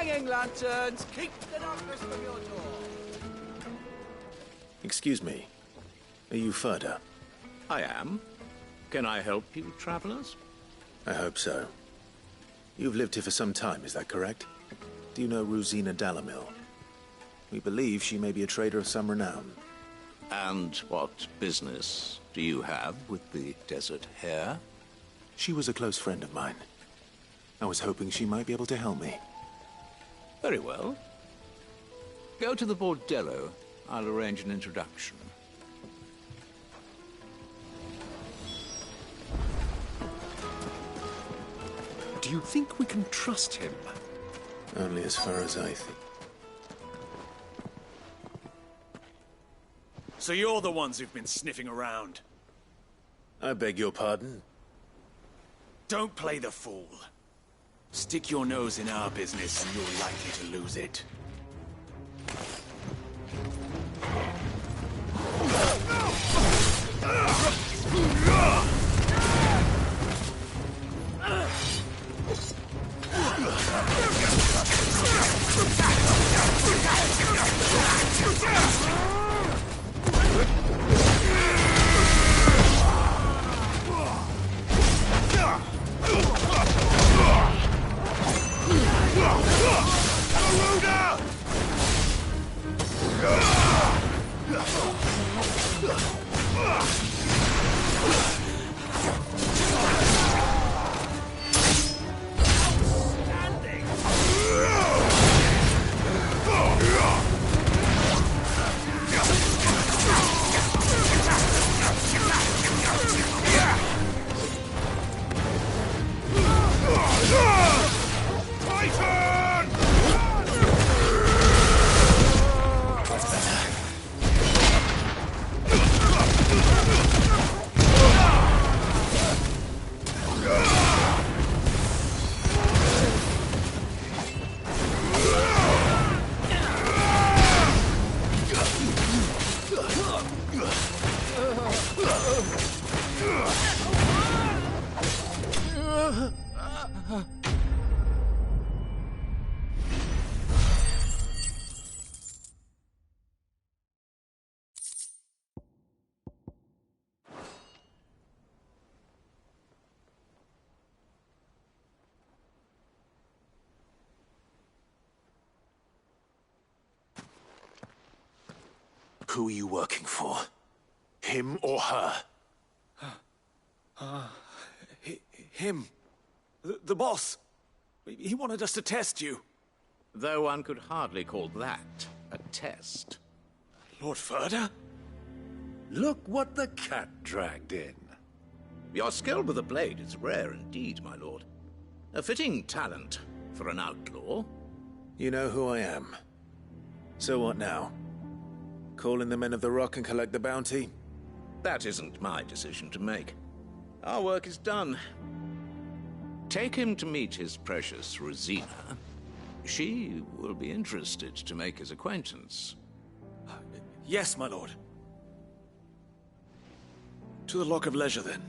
hanging lanterns! Keep the darkness from your door! Excuse me. Are you Furder? I am. Can I help you, travelers? I hope so. You've lived here for some time, is that correct? Do you know Rosina Dalamil? We believe she may be a trader of some renown. And what business do you have with the desert hare? She was a close friend of mine. I was hoping she might be able to help me. Very well. Go to the bordello. I'll arrange an introduction. Do you think we can trust him? Only as far as I think. So you're the ones who've been sniffing around? I beg your pardon? Don't play the fool. Stick your nose in our business and you're likely to lose it. Who are you working for? Him or her? Him. The boss. He wanted us to test you. Though one could hardly call that a test. Lord Furder? Look what the cat dragged in. Your skill with the blade is rare indeed, my lord. A fitting talent for an outlaw. You know who I am. So what now? Call in the men of the Rock and collect the bounty? That isn't my decision to make. Our work is done. Take him to meet his precious Rosina. She will be interested to make his acquaintance. Yes, my lord. To the Lock of Leisure, then.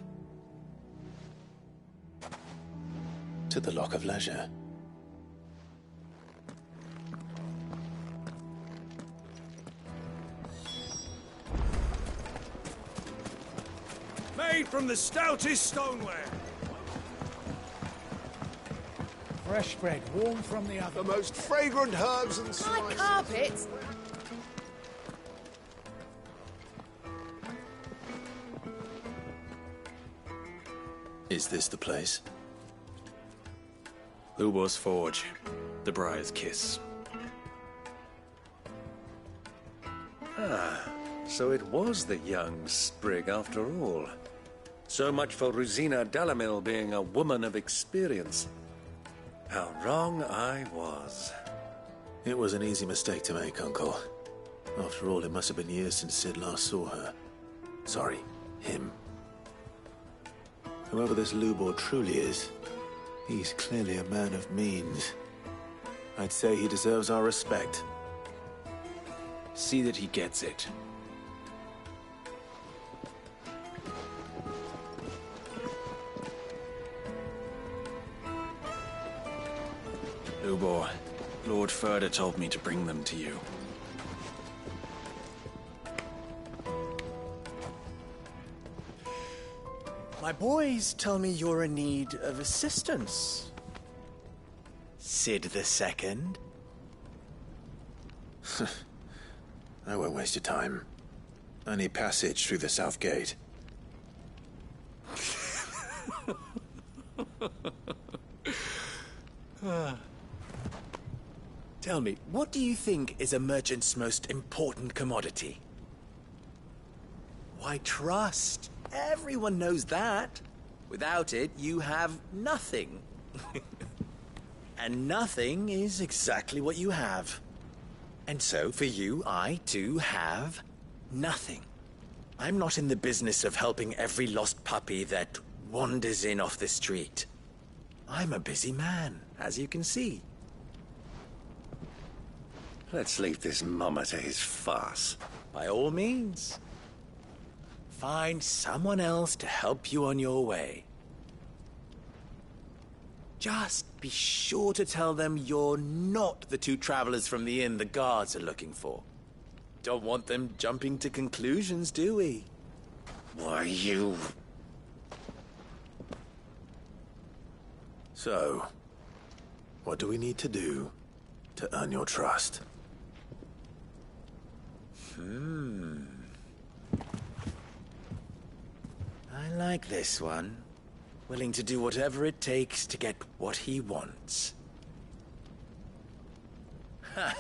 To the Lock of Leisure. Made from the stoutest stoneware. Fresh bread, warm from the oven. The most fragrant herbs and My spices. carpet. Is this the place? Lubor's Forge. The Briar's Kiss. So it was the young sprig after all. So much for Rosina Dalamil being a woman of experience. How wrong I was. It was an easy mistake to make, Uncle. After all, it must have been years since Sid last saw her. Sorry, him. Whoever this Lubor truly is, he's clearly a man of means. I'd say he deserves our respect. See that he gets it. Lubor, Lord Furder told me to bring them to you. My boys tell me you're in need of assistance. Sid the Second. I won't waste your time. I need passage through the south gate. Tell me, what do you think is a merchant's most important commodity? Why, trust. Everyone knows that. Without it, you have nothing. And nothing is exactly what you have. And so, for you, I, too, have nothing. I'm not in the business of helping every lost puppy that wanders in off the street. I'm a busy man, as you can see. Let's leave this mummer to his farce. By all means. Find someone else to help you on your way. Just be sure to tell them you're not the two travelers from the inn the guards are looking for. Don't want them jumping to conclusions, do we? Why, you... So, what do we need to do to earn your trust? I like this one. Willing to do whatever it takes to get what he wants. Ha!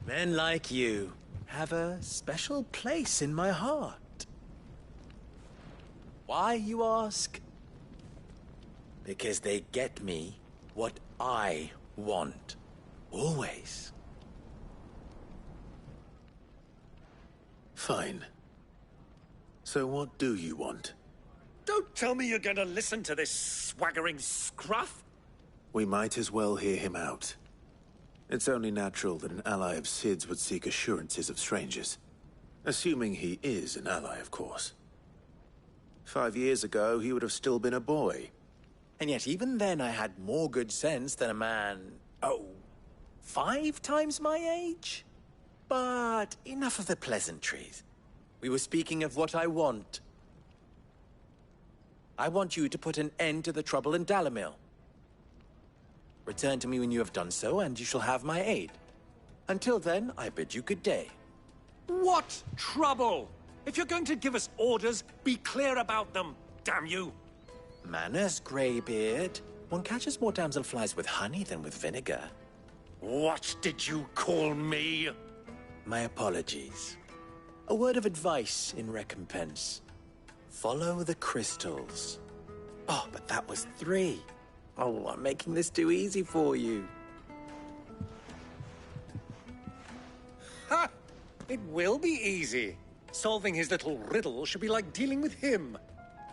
Men like you have a special place in my heart. Why, you ask? Because they get me what I want. Always. Fine. So what do you want? Don't tell me you're going to listen to this swaggering scruff! We might as well hear him out. It's only natural that an ally of Sid's would seek assurances of strangers. Assuming he is an ally, of course. 5 years ago, he would have still been a boy. And yet even then I had more good sense than a man, 5 times my age? But enough of the pleasantries. We were speaking of what I want. I want you to put an end to the trouble in Dalamil. Return to me when you have done so, and you shall have my aid. Until then, I bid you good day. What trouble? If you're going to give us orders, be clear about them, damn you! Manners, Greybeard. One catches more damselflies with honey than with vinegar. What did you call me? My apologies. A word of advice in recompense. Follow the crystals. Oh, but that was 3. Oh, I'm making this too easy for you. Ha! It will be easy. Solving his little riddle should be like dealing with him.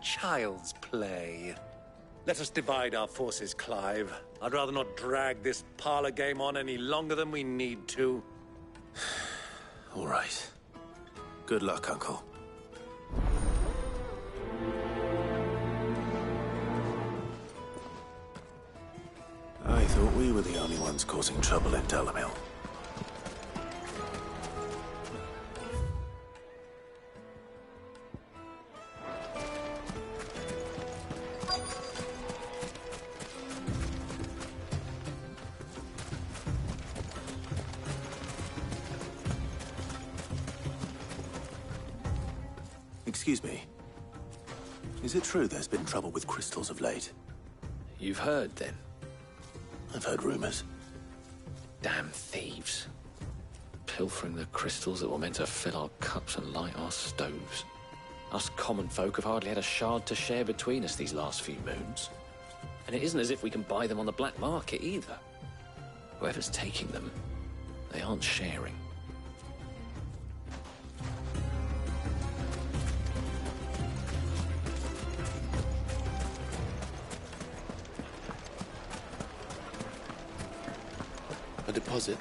Child's play. Let us divide our forces, Clive. I'd rather not drag this parlor game on any longer than we need to. All right. Good luck, Uncle. I thought we were the only ones causing trouble in Dalamil. Excuse me. Is it true there's been trouble with crystals of late? You've heard, then? I've heard rumors. Damn thieves. Pilfering the crystals that were meant to fill our cups and light our stoves. Us common folk have hardly had a shard to share between us these last few moons. And it isn't as if we can buy them on the black market, either. Whoever's taking them, they aren't sharing. A deposit?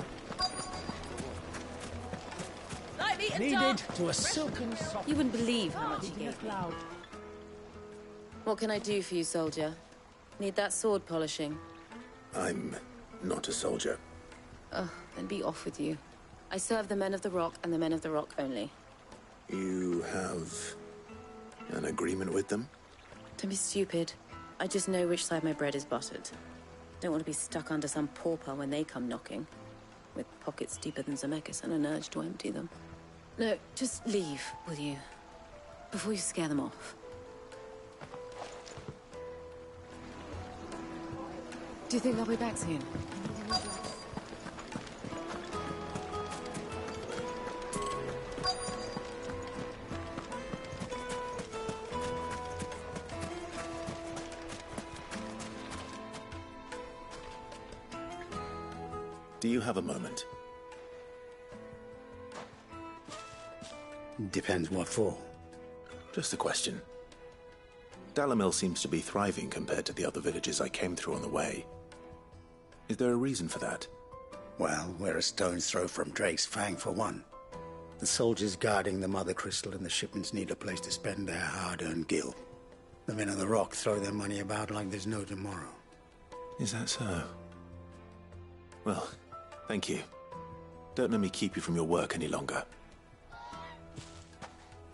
Needed to a silken soft... You wouldn't believe how much he gave me. What can I do for you, soldier? Need that sword polishing? I'm not a soldier. Then be off with you. I serve the men of the Rock and the men of the Rock only. You have an agreement with them? Don't be stupid. I just know which side my bread is buttered. Don't want to be stuck under some pauper when they come knocking. With pockets deeper than Zemeckis and an urge to empty them. No, just leave, will you? Before you scare them off. Do you think they'll be back soon? Do you have a moment? Depends what for. Just a question. Dalamil seems to be thriving compared to the other villages I came through on the way. Is there a reason for that? Well, we're a stone's throw from Drake's Fang, for one. The soldiers guarding the Mother Crystal and the shipments need a place to spend their hard-earned gil. The men of the Rock throw their money about like there's no tomorrow. Is that so? Well, thank you. Don't let me keep you from your work any longer.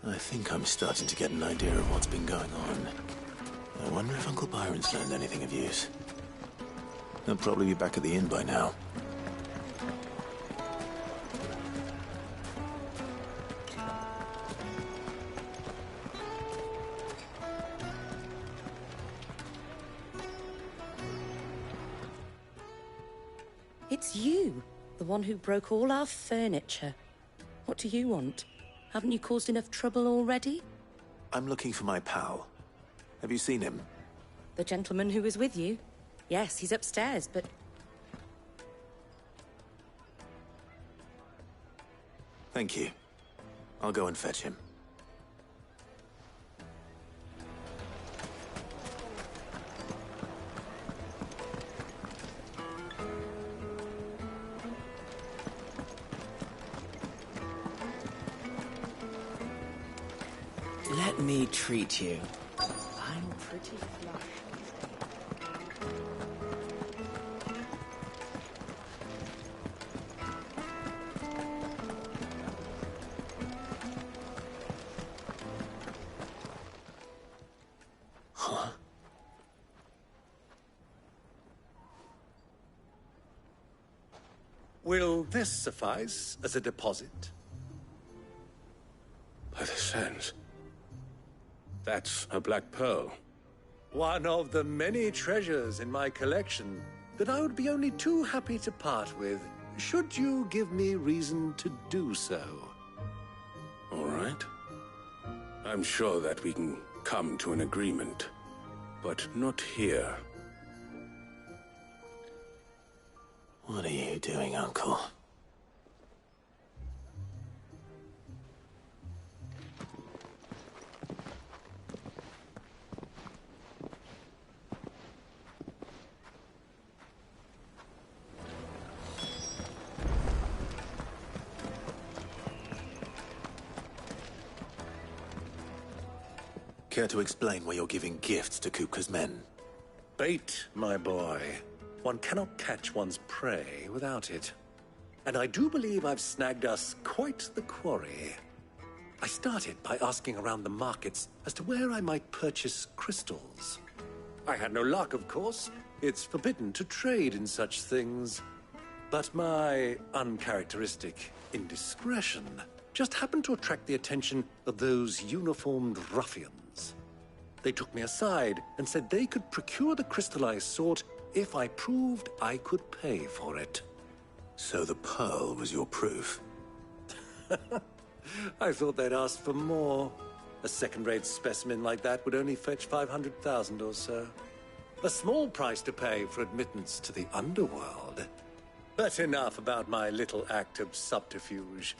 I think I'm starting to get an idea of what's been going on. I wonder if Uncle Byron's learned anything of use. He'll probably be back at the inn by now. It's you, the one who broke all our furniture. What do you want? Haven't you caused enough trouble already? I'm looking for my pal. Have you seen him? The gentleman who was with you? Yes, he's upstairs, but... Thank you. I'll go and fetch him. Let me treat you. I'm pretty flush. Huh? Will this suffice as a deposit? By the sands. That's a black pearl. One of the many treasures in my collection that I would be only too happy to part with, should you give me reason to do so. All right. I'm sure that we can come to an agreement, but not here. What are you doing, Uncle? Care to explain why you're giving gifts to Kupka's men? Bait, my boy. One cannot catch one's prey without it. And I do believe I've snagged us quite the quarry. I started by asking around the markets as to where I might purchase crystals. I had no luck, of course. It's forbidden to trade in such things. But my uncharacteristic indiscretion just happened to attract the attention of those uniformed ruffians. They took me aside and said they could procure the crystal I sought if I proved I could pay for it. So the pearl was your proof? I thought they'd asked for more. A second-rate specimen like that would only fetch 500,000 or so. A small price to pay for admittance to the underworld. But enough about my little act of subterfuge.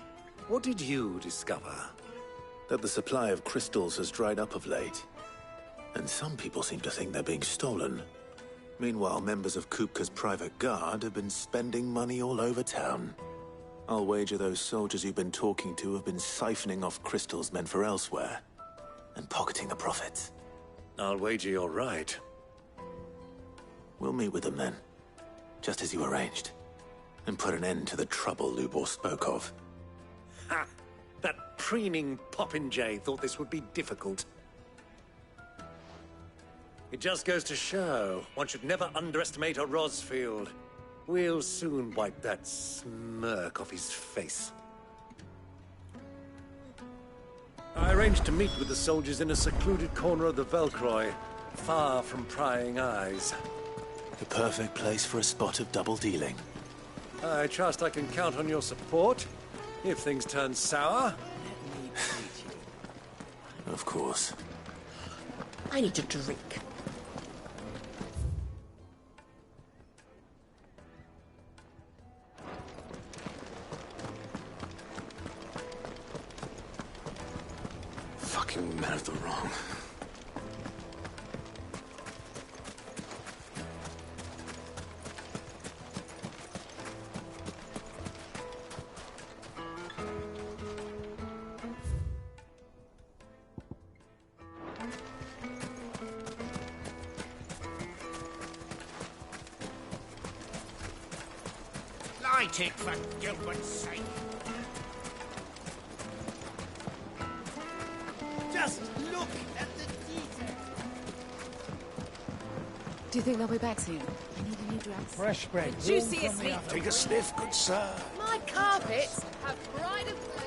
What did you discover? That the supply of crystals has dried up of late. And some people seem to think they're being stolen. Meanwhile, members of Kupka's private guard have been spending money all over town. I'll wager those soldiers you've been talking to have been siphoning off crystals meant for elsewhere, and pocketing the profits. I'll wager you're right. We'll meet with them then, just as you arranged. and put an end to the trouble Lubor spoke of. Ha! That preening popinjay thought this would be difficult. It just goes to show one should never underestimate a Rosfield. We'll soon wipe that smirk off his face. I arranged to meet with the soldiers in a secluded corner of the Velcroy, far from prying eyes. The perfect place for a spot of double dealing. I trust I can count on your support if things turn sour. Of course. I need a drink. Fucking men of the wrong. Light it, for Gilbert's sake. Just look at the detail. Do you think they'll be back soon? I need a new dress. Fresh bread. Juiciest meat. Take a sniff, good sir. My carpets have pride of place.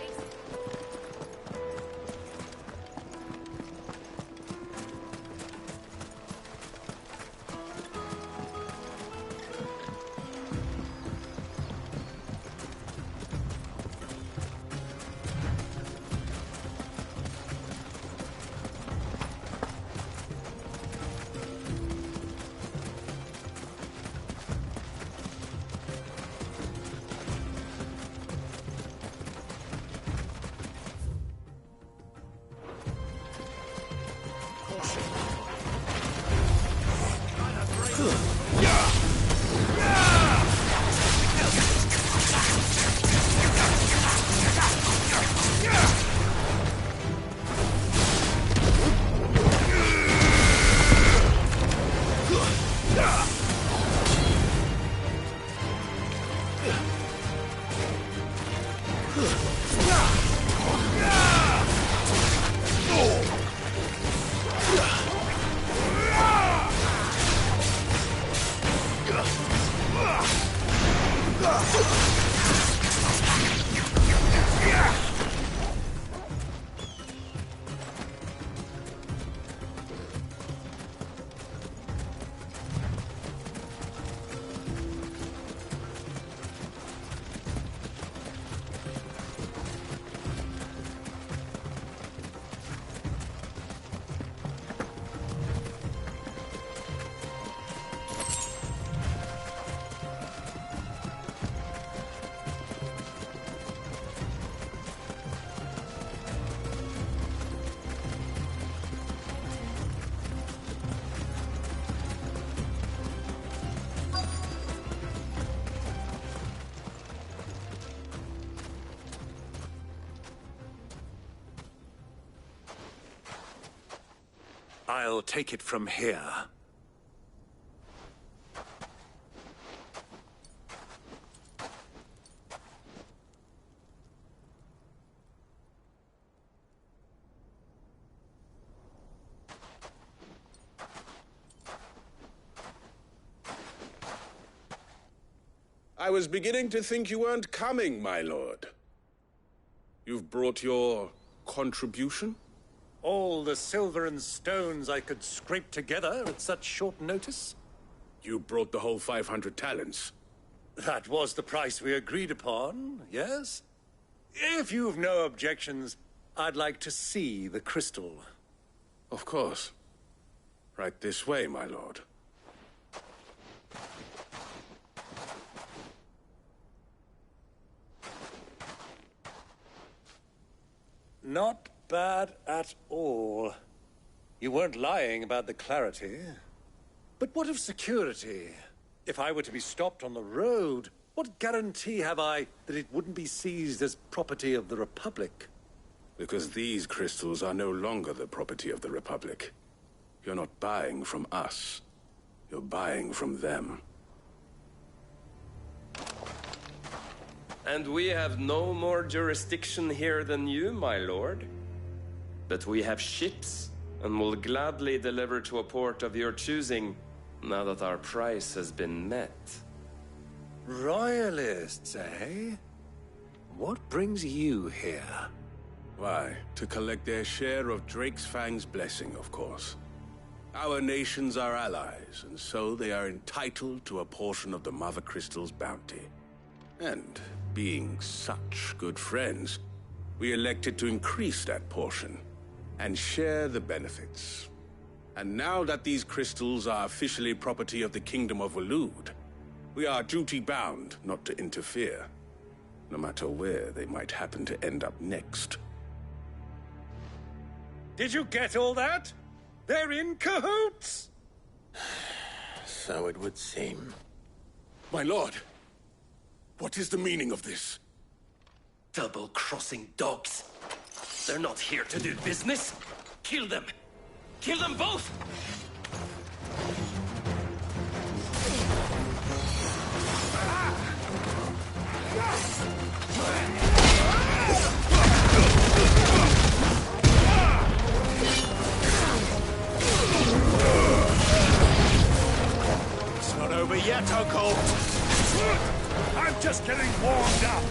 I'll take it from here. I was beginning to think you weren't coming, my lord. You've brought your contribution? All the silver and stones I could scrape together at such short notice? You brought the whole 500 talents. That was the price we agreed upon, yes? If you've no objections, I'd like to see the crystal. Of course. Right this way, my lord. Not bad at all. You weren't lying about the clarity. But what of security? If I were to be stopped on the road, what guarantee have I that it wouldn't be seized as property of the Republic? Because these crystals are no longer the property of the Republic. You're not buying from us. You're buying from them. And we have no more jurisdiction here than you, my lord. But we have ships, and will gladly deliver to a port of your choosing, now that our price has been met. Royalists, eh? What brings you here? Why, to collect their share of Drake's Fang's blessing, of course. Our nations are allies, and so they are entitled to a portion of the Mother Crystal's bounty. And, being such good friends, we elected to increase that portion, and share the benefits. And now that these crystals are officially property of the Kingdom of Waloed, we are duty-bound not to interfere, no matter where they might happen to end up next. Did you get all that? They're in cahoots! So it would seem. My lord, what is the meaning of this? Double-crossing dogs. They're not here to do business. Kill them! Kill them both! It's not over yet, Uncle! I'm just getting warmed up!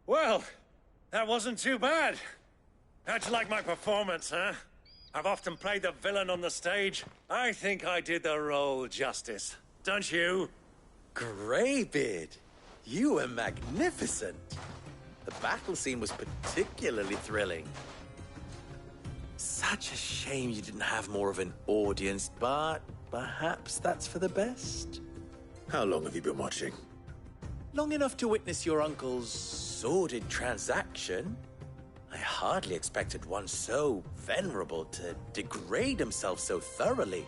Well, that wasn't too bad. How'd you like my performance, huh? I've often played the villain on the stage. I think I did the role justice. Don't you? Greybeard, you were magnificent. The battle scene was particularly thrilling. Such a shame you didn't have more of an audience, but perhaps that's for the best. How long have you been watching? Long enough to witness your uncle's sordid transaction. I hardly expected one so venerable to degrade himself so thoroughly,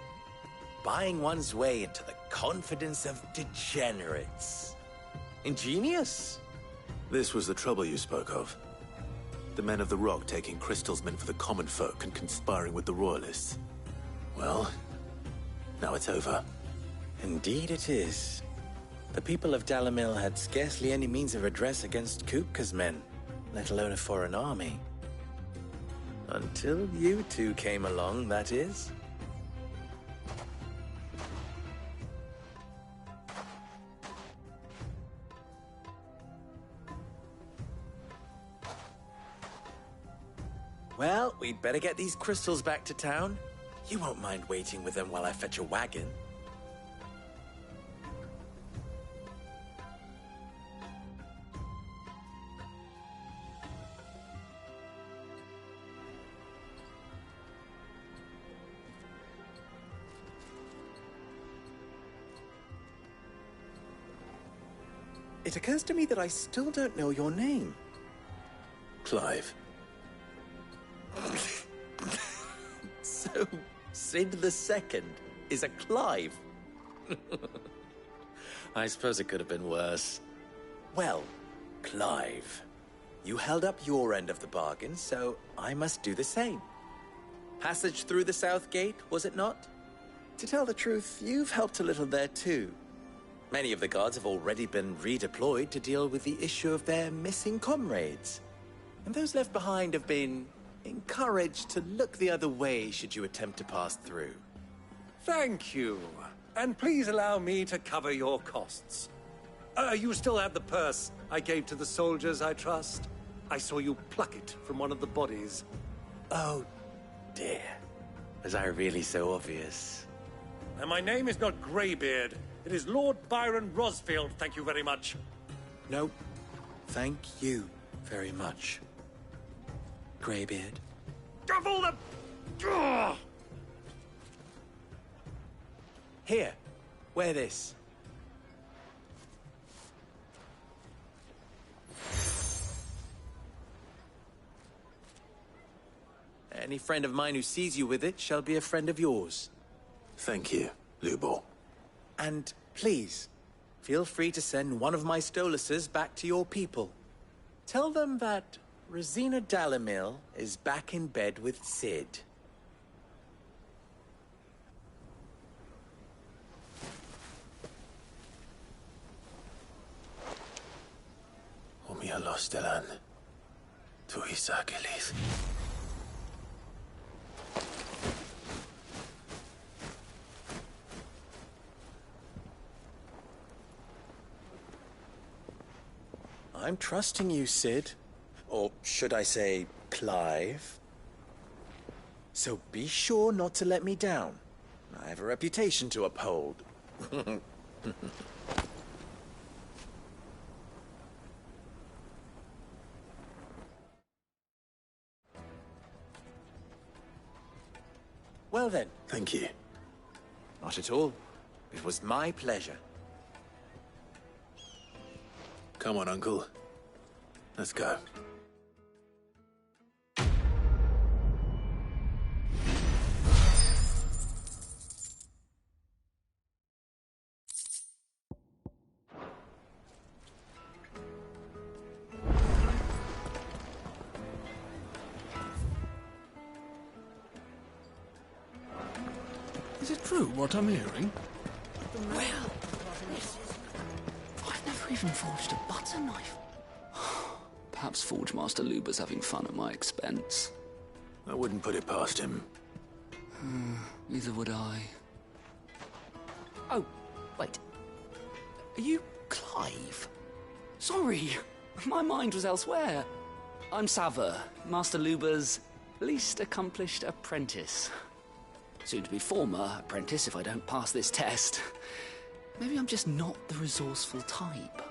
buying one's way into the confidence of degenerates. Ingenious. This was the trouble you spoke of. The men of the Rock taking crystals meant for the common folk and conspiring with the Royalists. Well, now it's over. Indeed it is. The people of Dalamil had scarcely any means of redress against Kupka's men, let alone a foreign army. Until you two came along, that is. Well, we'd better get these crystals back to town. You won't mind waiting with them while I fetch a wagon. it occurs to me that I still don't know your name. Clive. So, Sid the Second is a Clive? I suppose it could have been worse. Well, Clive, you held up your end of the bargain, so I must do the same. Passage through the South Gate, was it not? To tell the truth, you've helped a little there too. Many of the guards have already been redeployed to deal with the issue of their missing comrades. And those left behind have been encouraged to look the other way should you attempt to pass through. Thank you. And please allow me to cover your costs. You still have the purse I gave to the soldiers, I trust? I saw you pluck it from one of the bodies. Oh, dear. Was I really so obvious? And my name is not Greybeard. It is Lord Byron Rosfield, thank you very much. No, thank you very much, Greybeard. Of all the... Ugh! Here, wear this. Any friend of mine who sees you with it shall be a friend of yours. Thank you, Lubor. And please, feel free to send one of my Stoluses back to your people. Tell them that Rosina Dalamil is back in bed with Sid. Omia Lostelan. Tu Isakelis. I'm trusting you, Sid. Or should I say, Clive? So be sure not to let me down. I have a reputation to uphold. Well then. Thank you. Not at all. It was my pleasure. Come on, Uncle. Let's go. Is it true what I'm hearing? Well, I've never even forged a butter knife. Perhaps Forge Master Luber's having fun at my expense. I wouldn't put it past him. Neither would I. Oh, wait. Are you Clive? Sorry, my mind was elsewhere. I'm Saver, Master Luber's least accomplished apprentice. Soon to be former apprentice if I don't pass this test. Maybe I'm just not the resourceful type.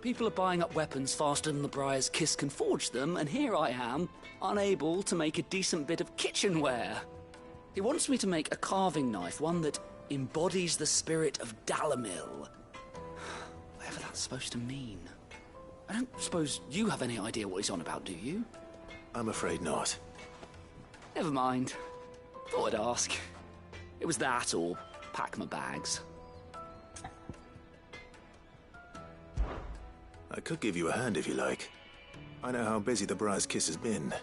People are buying up weapons faster than the Briar's Kiss can forge them, and here I am, unable to make a decent bit of kitchenware. He wants me to make a carving knife, one that embodies the spirit of Dalamil. Whatever that's supposed to mean. I don't suppose you have any idea what he's on about, do you? I'm afraid not. Never mind. Thought I'd ask. It was that or pack my bags. I could give you a hand if you like. I know how busy the Briar's Kiss has been,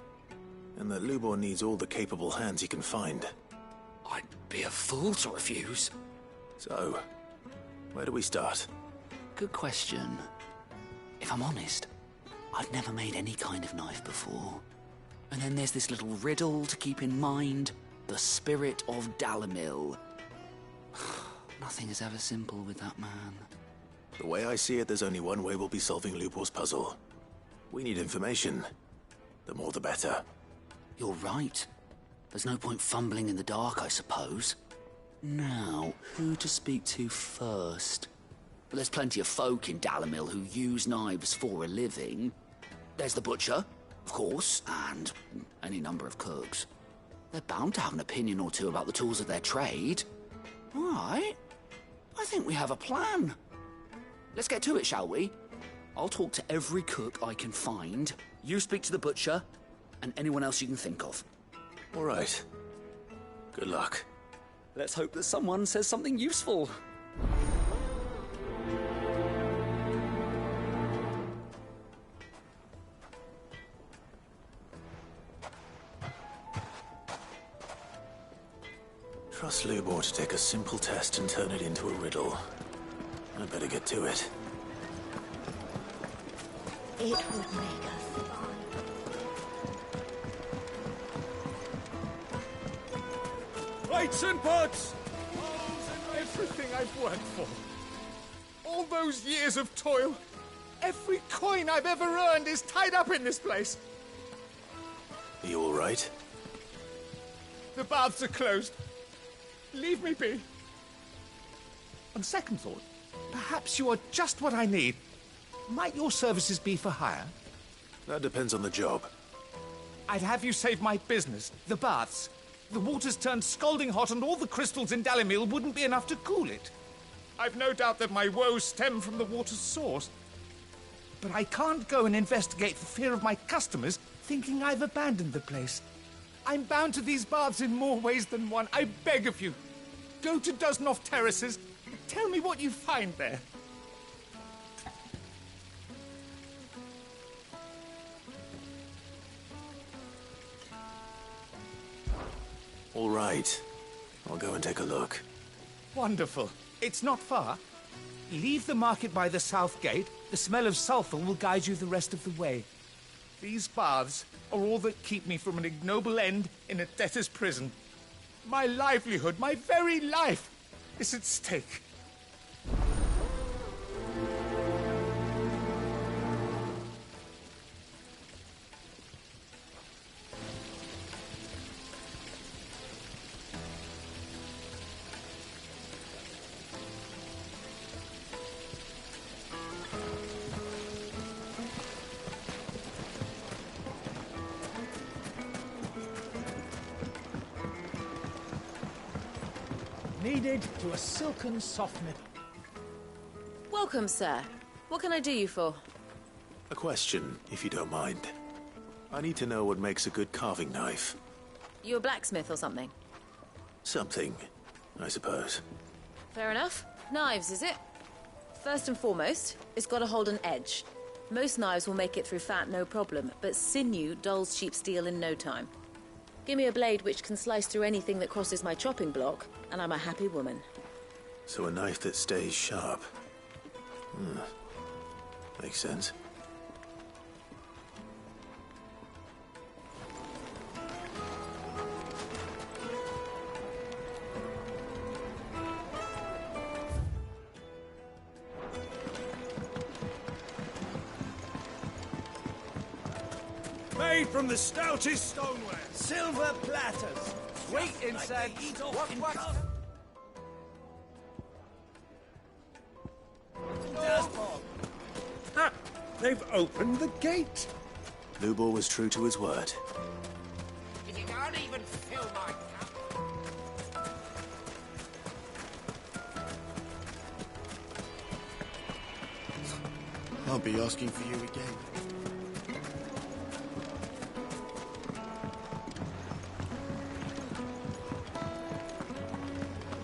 and that Lubor needs all the capable hands he can find. I'd be a fool to refuse. So, where do we start? Good question. If I'm honest, I've never made any kind of knife before. And then there's this little riddle to keep in mind. The spirit of Dalamil. Nothing is ever simple with that man. The way I see it, there's only one way we'll be solving Lubor's puzzle. We need information. The more the better. You're right. There's no point fumbling in the dark, I suppose. Now, who to speak to first? Well, there's plenty of folk in Dalamil who use knives for a living. There's the butcher, of course, and any number of cooks. They're bound to have an opinion or two about the tools of their trade. All right. I think we have a plan. Let's get to it, shall we? I'll talk to every cook I can find. You speak to the butcher, and anyone else you can think of. All right. Good luck. Let's hope that someone says something useful. Trust Lubor to take a simple test and turn it into a riddle. I better get to it. It would make us Lights and pots! Everything I've worked for. All those years of toil. Every coin I've ever earned is tied up in this place. Are you all right? The baths are closed. Leave me be. On second thought, perhaps you are just what I need. Might your services be for hire? That depends on the job. I'd have you save my business, the baths. The water's turned scalding hot and all the crystals in Dalimil wouldn't be enough to cool it. I've no doubt that my woes stem from the water's source. But I can't go and investigate for fear of my customers thinking I've abandoned the place. I'm bound to these baths in more ways than one. I beg of you. Go to Dusnoff Terraces. Tell me what you find there. All right. I'll go and take a look. Wonderful. It's not far. Leave the market by the south gate. The smell of sulphur will guide you the rest of the way. These baths are all that keep me from an ignoble end in a debtor's prison. My livelihood, my very life, is at stake. Needed to a silken softener. Welcome, sir. What can I do you for? A question, if you don't mind. I need to know what makes a good carving knife. You a blacksmith or something? Something, I suppose. Fair enough. Knives, is it? First and foremost, it's got to hold an edge. Most knives will make it through fat, no problem, but sinew dulls cheap steel in no time. Give me a blade which can slice through anything that crosses my chopping block, and I'm a happy woman. So a knife that stays sharp. Makes sense. Made from the stoutest stoneware. Silver platters. Wait inside. What? Ha! They've opened the gate. Lubor was true to his word. You can't even fill my cup. I'll be asking for you again.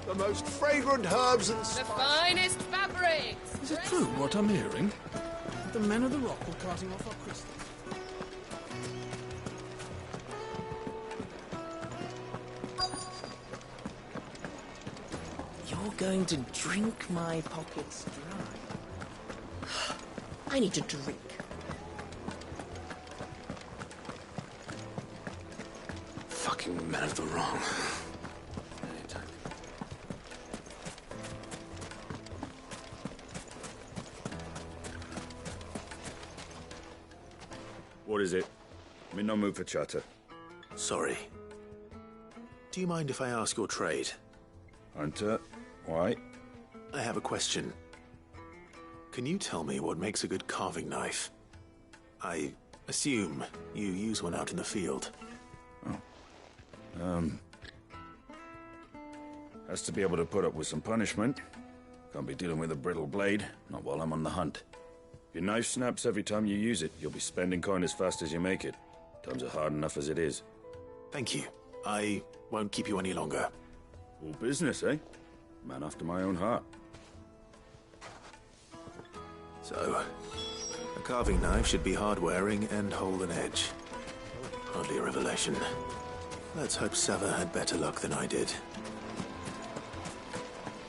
The most fragrant herbs and The spices. finest fabrics! Is it true what I'm hearing? The men of the rock were carting off our crystals. You're going to drink my pockets dry. I need a drink. Fucking men of the wrong. What is it? I'm in no mood for chatter. Sorry. Do you mind if I ask your trade? Hunter, why? I have a question. Can you tell me what makes a good carving knife? I assume you use one out in the field. Has to be able to put up with some punishment. Can't be dealing with a brittle blade, not while I'm on the hunt. Your knife snaps every time you use it. You'll be spending coin as fast as you make it. Times are hard enough as it is. Thank you. I won't keep you any longer. All business, eh? Man after my own heart. So, a carving knife should be hard-wearing and hold an edge. Hardly a revelation. Let's hope Sava had better luck than I did.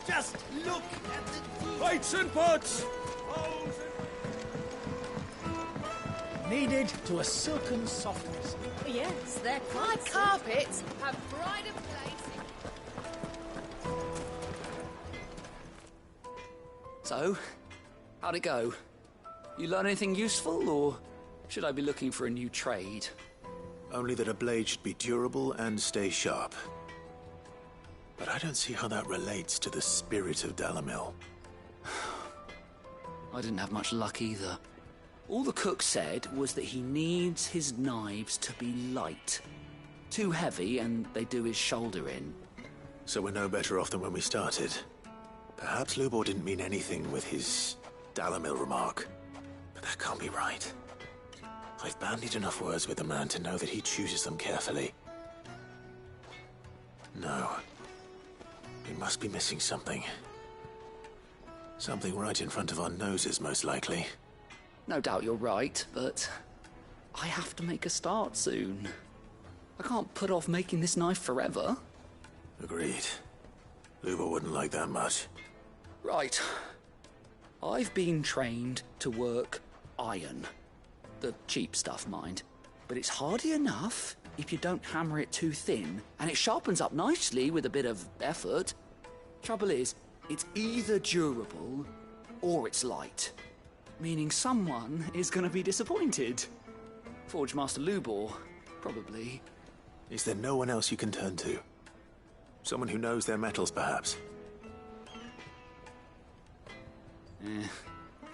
Just look at the... Plates and pots! Kneaded to a silken softness. Yes, their my carpets have pride of place. So, how'd it go? You learn anything useful, or should I be looking for a new trade? Only that a blade should be durable and stay sharp. But I don't see how that relates to the spirit of Dalamil. I didn't have much luck either. All the cook said was that he needs his knives to be light. Too heavy and they do his shoulder in. So we're no better off than when we started. Perhaps Lubor didn't mean anything with his Dalamil remark. But that can't be right. I've bandied enough words with the man to know that he chooses them carefully. No. We must be missing something. Something right in front of our noses, most likely. No doubt you're right, but I have to make a start soon. I can't put off making this knife forever. Agreed. Lubor wouldn't like that much. Right. I've been trained to work iron. The cheap stuff, mind. But it's hardy enough if you don't hammer it too thin, and it sharpens up nicely with a bit of effort. Trouble is, it's either durable or it's light. Meaning someone is going to be disappointed. Forge Master Lubor, probably. Is there no one else you can turn to? Someone who knows their metals, perhaps?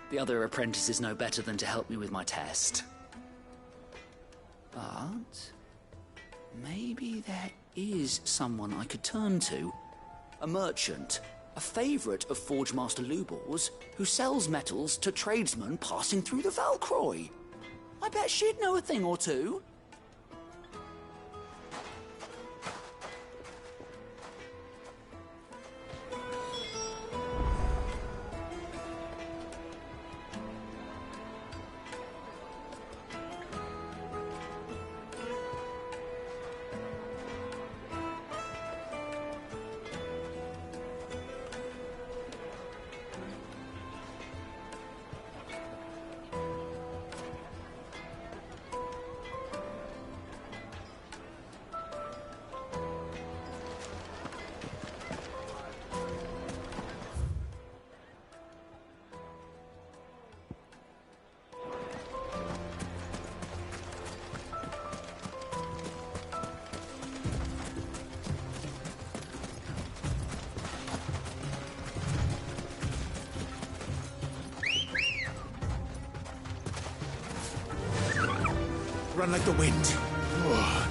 The other apprentices know better than to help me with my test. But maybe there is someone I could turn to. A merchant. A favourite of Forge Master Lubor's, who sells metals to tradesmen passing through the Valcroy. I bet she'd know a thing or two. Run like the wind. Oh.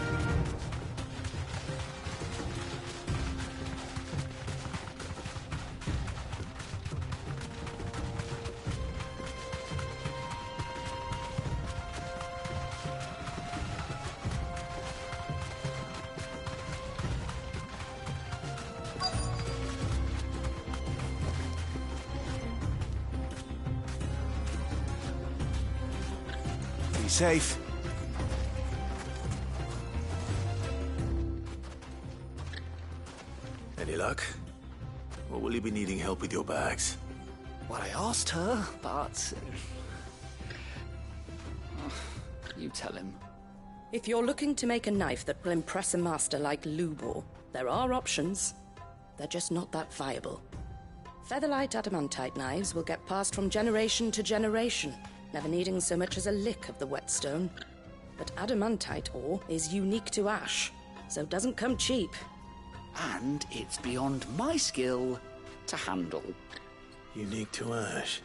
Be safe. Any luck? Or will you be needing help with your bags? Well, I asked her, but... you tell him. If you're looking to make a knife that will impress a master like Lubor, there are options. They're just not that viable. Featherlight adamantite knives will get passed from generation to generation, never needing so much as a lick of the whetstone. But adamantite ore is unique to ash, so it doesn't come cheap. And it's beyond my skill to handle. Unique to ash.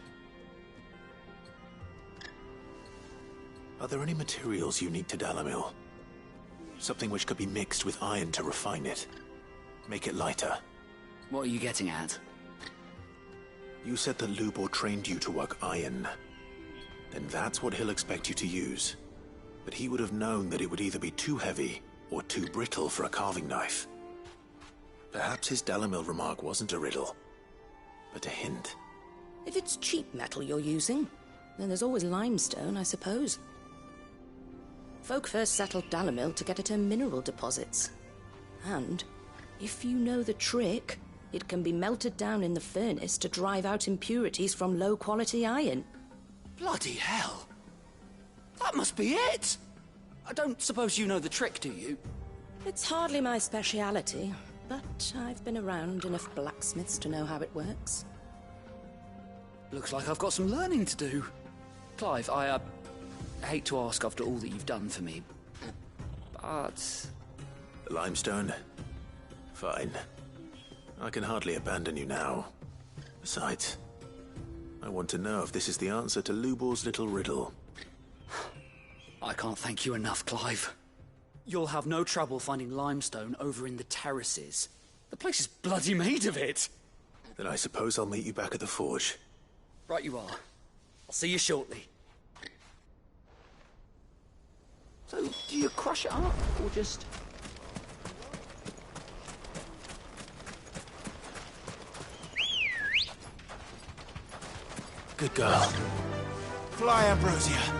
Are there any materials unique to Dalamil? Something which could be mixed with iron to refine it. Make it lighter. What are you getting at? You said that Lubor trained you to work iron. then that's what he'll expect you to use. But he would have known that it would either be too heavy or too brittle for a carving knife. Perhaps his Dalamil remark wasn't a riddle, but a hint. If it's cheap metal you're using, then there's always limestone, I suppose. Folk first settled Dalamil to get at her mineral deposits. And, if you know the trick, it can be melted down in the furnace to drive out impurities from low-quality iron. Bloody hell! That must be it! I don't suppose you know the trick, do you? It's hardly my speciality, but I've been around enough blacksmiths to know how it works. Looks like I've got some learning to do. Clive, I hate to ask after all that you've done for me, but... Limestone? Fine. I can hardly abandon you now. Besides, I want to know if this is the answer to Lubor's little riddle. I can't thank you enough, Clive. You'll have no trouble finding limestone over in the terraces. The place is bloody made of it. Then I suppose I'll meet you back at the forge. Right you are. I'll see you shortly. So, do you crush it up, or just... Good girl. Fly, Ambrosia.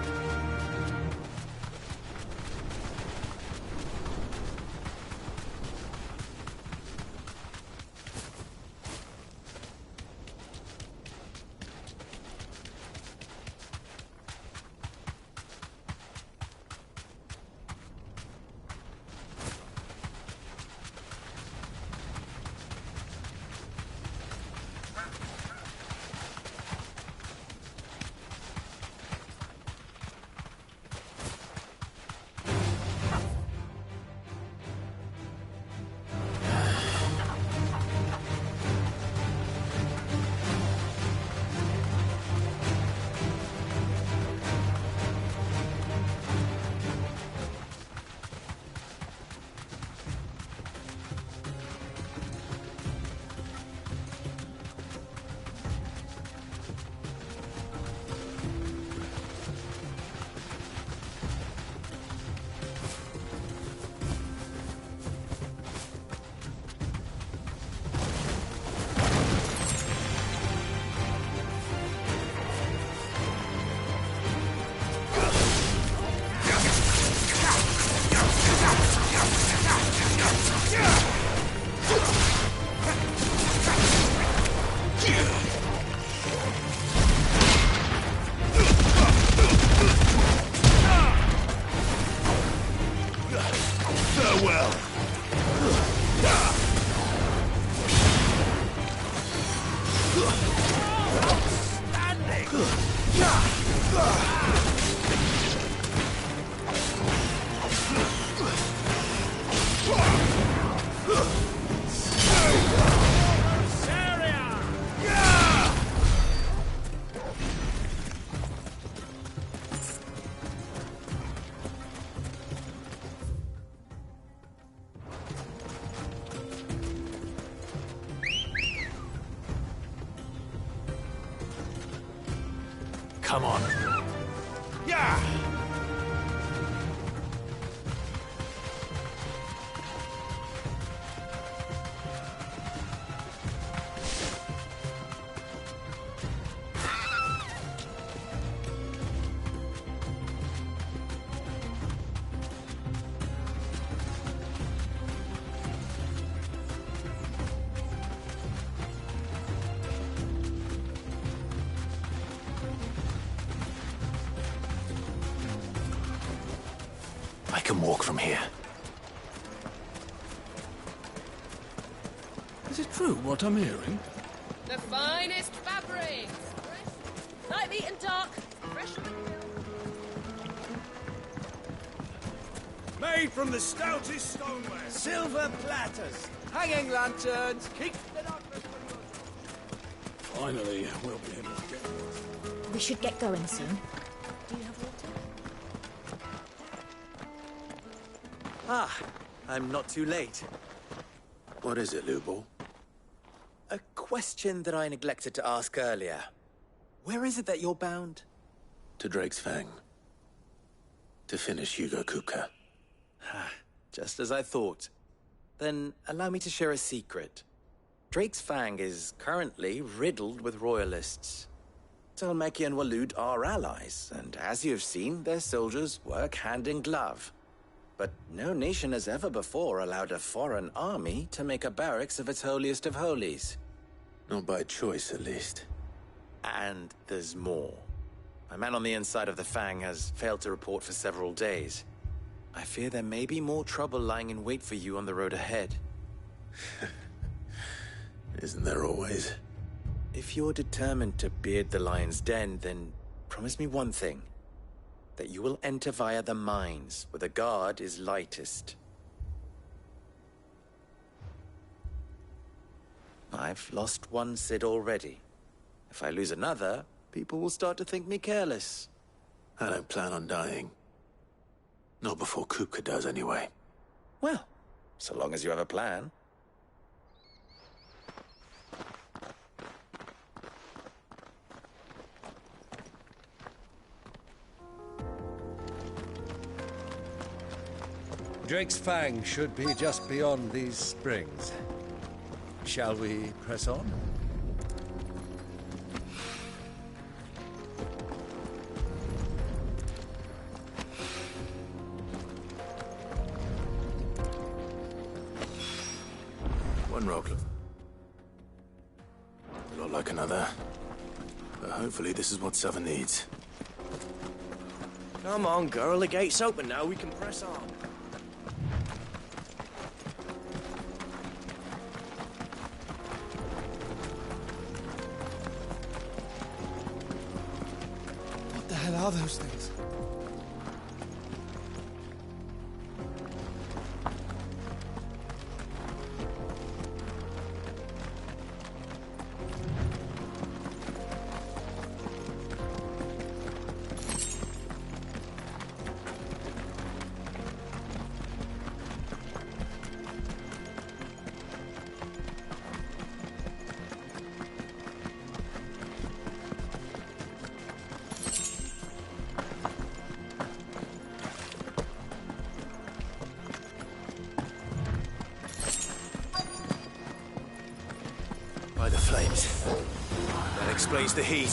Come on. Yeah! I can walk from here. Is it true what I'm hearing? The finest fabrics! Light meat and dark, fresh from the mill. Made from the stoutest stoneware. Silver platters, hanging lanterns, keep the darkness. Finally, we'll be able to get... We should get going soon. Do you have water? Ah, I'm not too late. What is it, Lubor? A question that I neglected to ask earlier. Where is it that you're bound? to Drake's Fang. To finish Hugo Kupka. Just as I thought. Then allow me to share a secret. Drake's Fang is currently riddled with royalists. Tolmeki and Walud are allies, and as you've seen, their soldiers work hand in glove. But no nation has ever before allowed a foreign army to make a barracks of its holiest of holies. Not by choice, at least. And there's more. A man on the inside of the Fang has failed to report for several days. I fear there may be more trouble lying in wait for you on the road ahead. Isn't there always? If you're determined to beard the lion's den, then promise me one thing. That you will enter via the mines, where the guard is lightest. I've lost one Cid already. If I lose another, people will start to think me careless. I don't plan on dying. Not before Kupka does, anyway. Well, so long as you have a plan. Drake's Fang should be just beyond these springs. Shall we press on? One rocklet. A lot like another. But hopefully this is what Suffer needs. Come on, girl. The gate's open now. We can press on. What the hell are those things? By the flames. That explains the heat.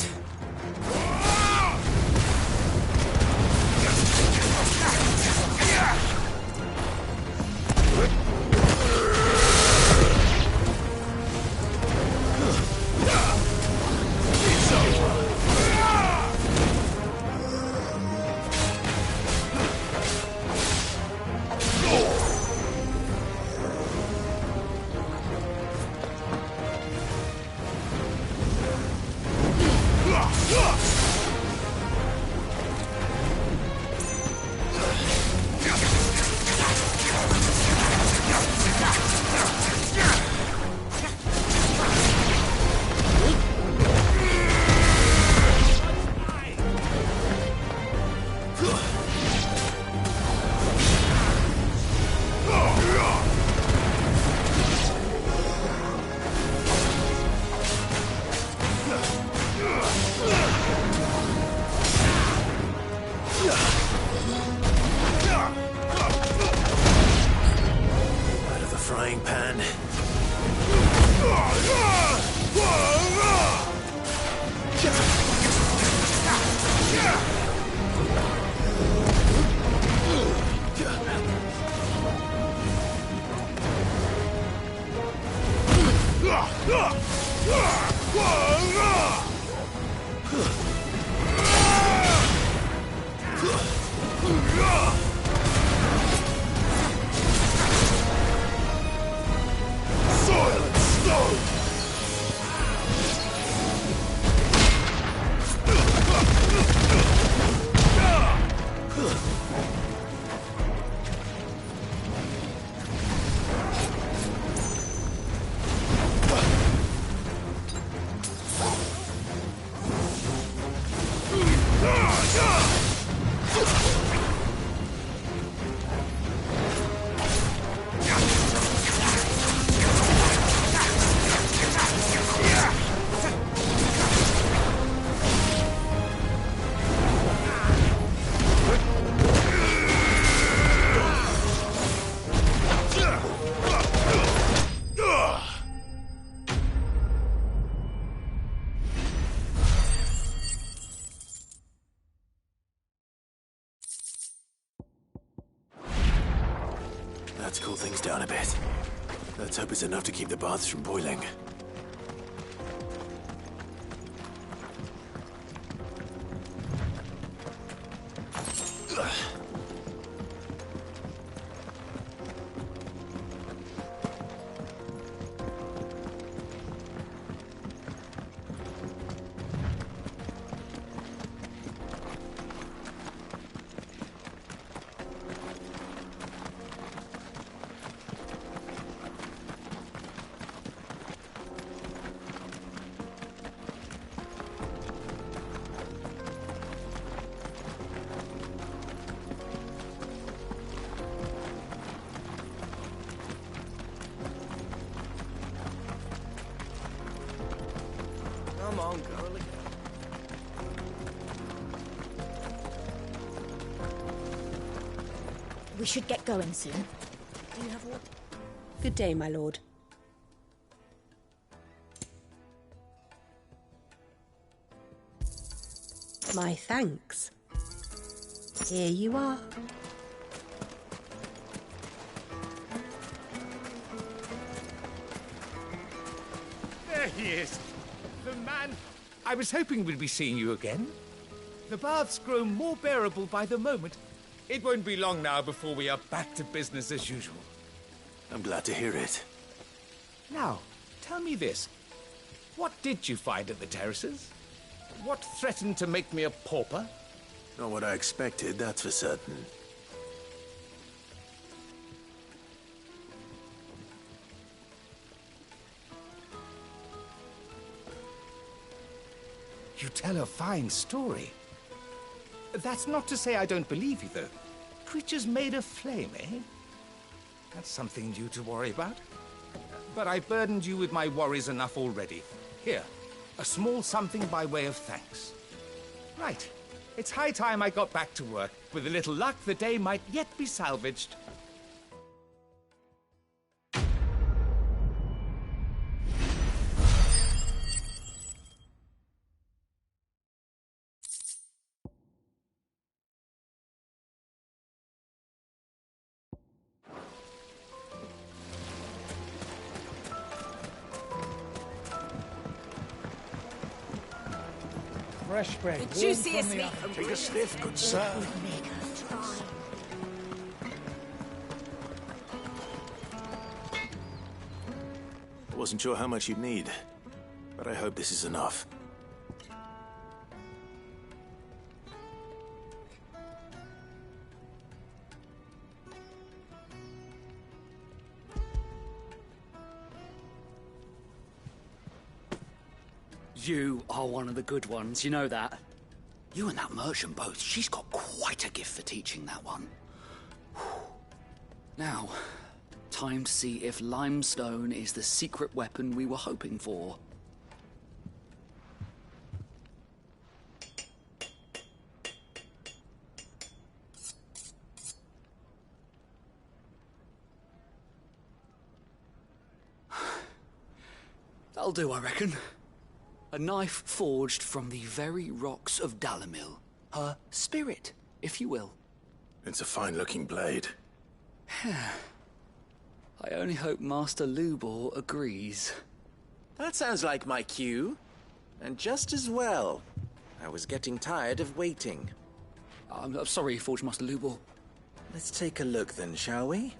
Frying pan. Let's cool things down a bit. Let's hope it's enough to keep the baths from boiling. Come on, girl. We should get going soon. Do you have water? Good day, my lord. My thanks. Here you are. There he is. The man. I was hoping we'd be seeing you again. The baths grow more bearable by the moment. It won't be long now before we are back to business as usual. I'm glad to hear it. Now, tell me this. What did you find at the terraces? What threatened to make me a pauper? Not what I expected, that's for certain. You tell a fine story. That's not to say I don't believe you, though. Creatures made of flame, eh? That's something new to worry about. But I burdened you with my worries enough already. Here, a small something by way of thanks. Right. It's high time I got back to work. With a little luck, the day might yet be salvaged. Fresh bread. The juiciest meat. Take a sniff, good sir. I wasn't sure how much you'd need, but I hope this is enough. You are one of the good ones, you know that. You and that merchant both, she's got quite a gift for teaching that one. Now, time to see if limestone is the secret weapon we were hoping for. That'll do, I reckon. A knife forged from the very rocks of Dalimil. Her spirit, if you will. It's a fine-looking blade. I only hope Master Lubor agrees. That sounds like my cue. And just as well. I was getting tired of waiting. I'm sorry, Forge Master Lubor. Let's take a look then, shall we?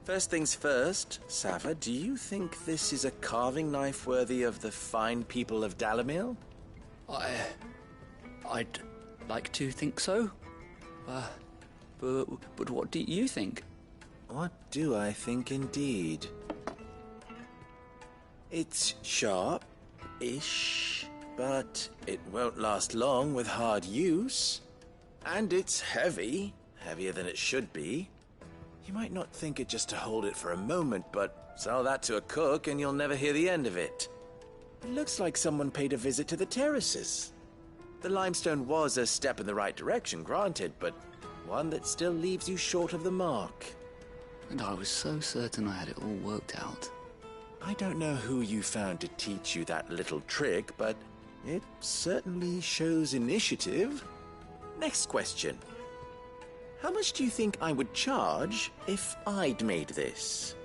First things first, Sava, do you think this is a carving knife worthy of the fine people of Dalimil? I'd like to think so. But what do you think? What do I think indeed? It's sharp-ish, but it won't last long with hard use. And it's heavy, heavier than it should be. You might not think it just to hold it for a moment, but sell that to a cook and you'll never hear the end of it. It looks like someone paid a visit to the terraces. The limestone was a step in the right direction, granted, but one that still leaves you short of the mark. And I was so certain I had it all worked out. I don't know who you found to teach you that little trick, but it certainly shows initiative. Next question. How much do you think I would charge if I'd made this?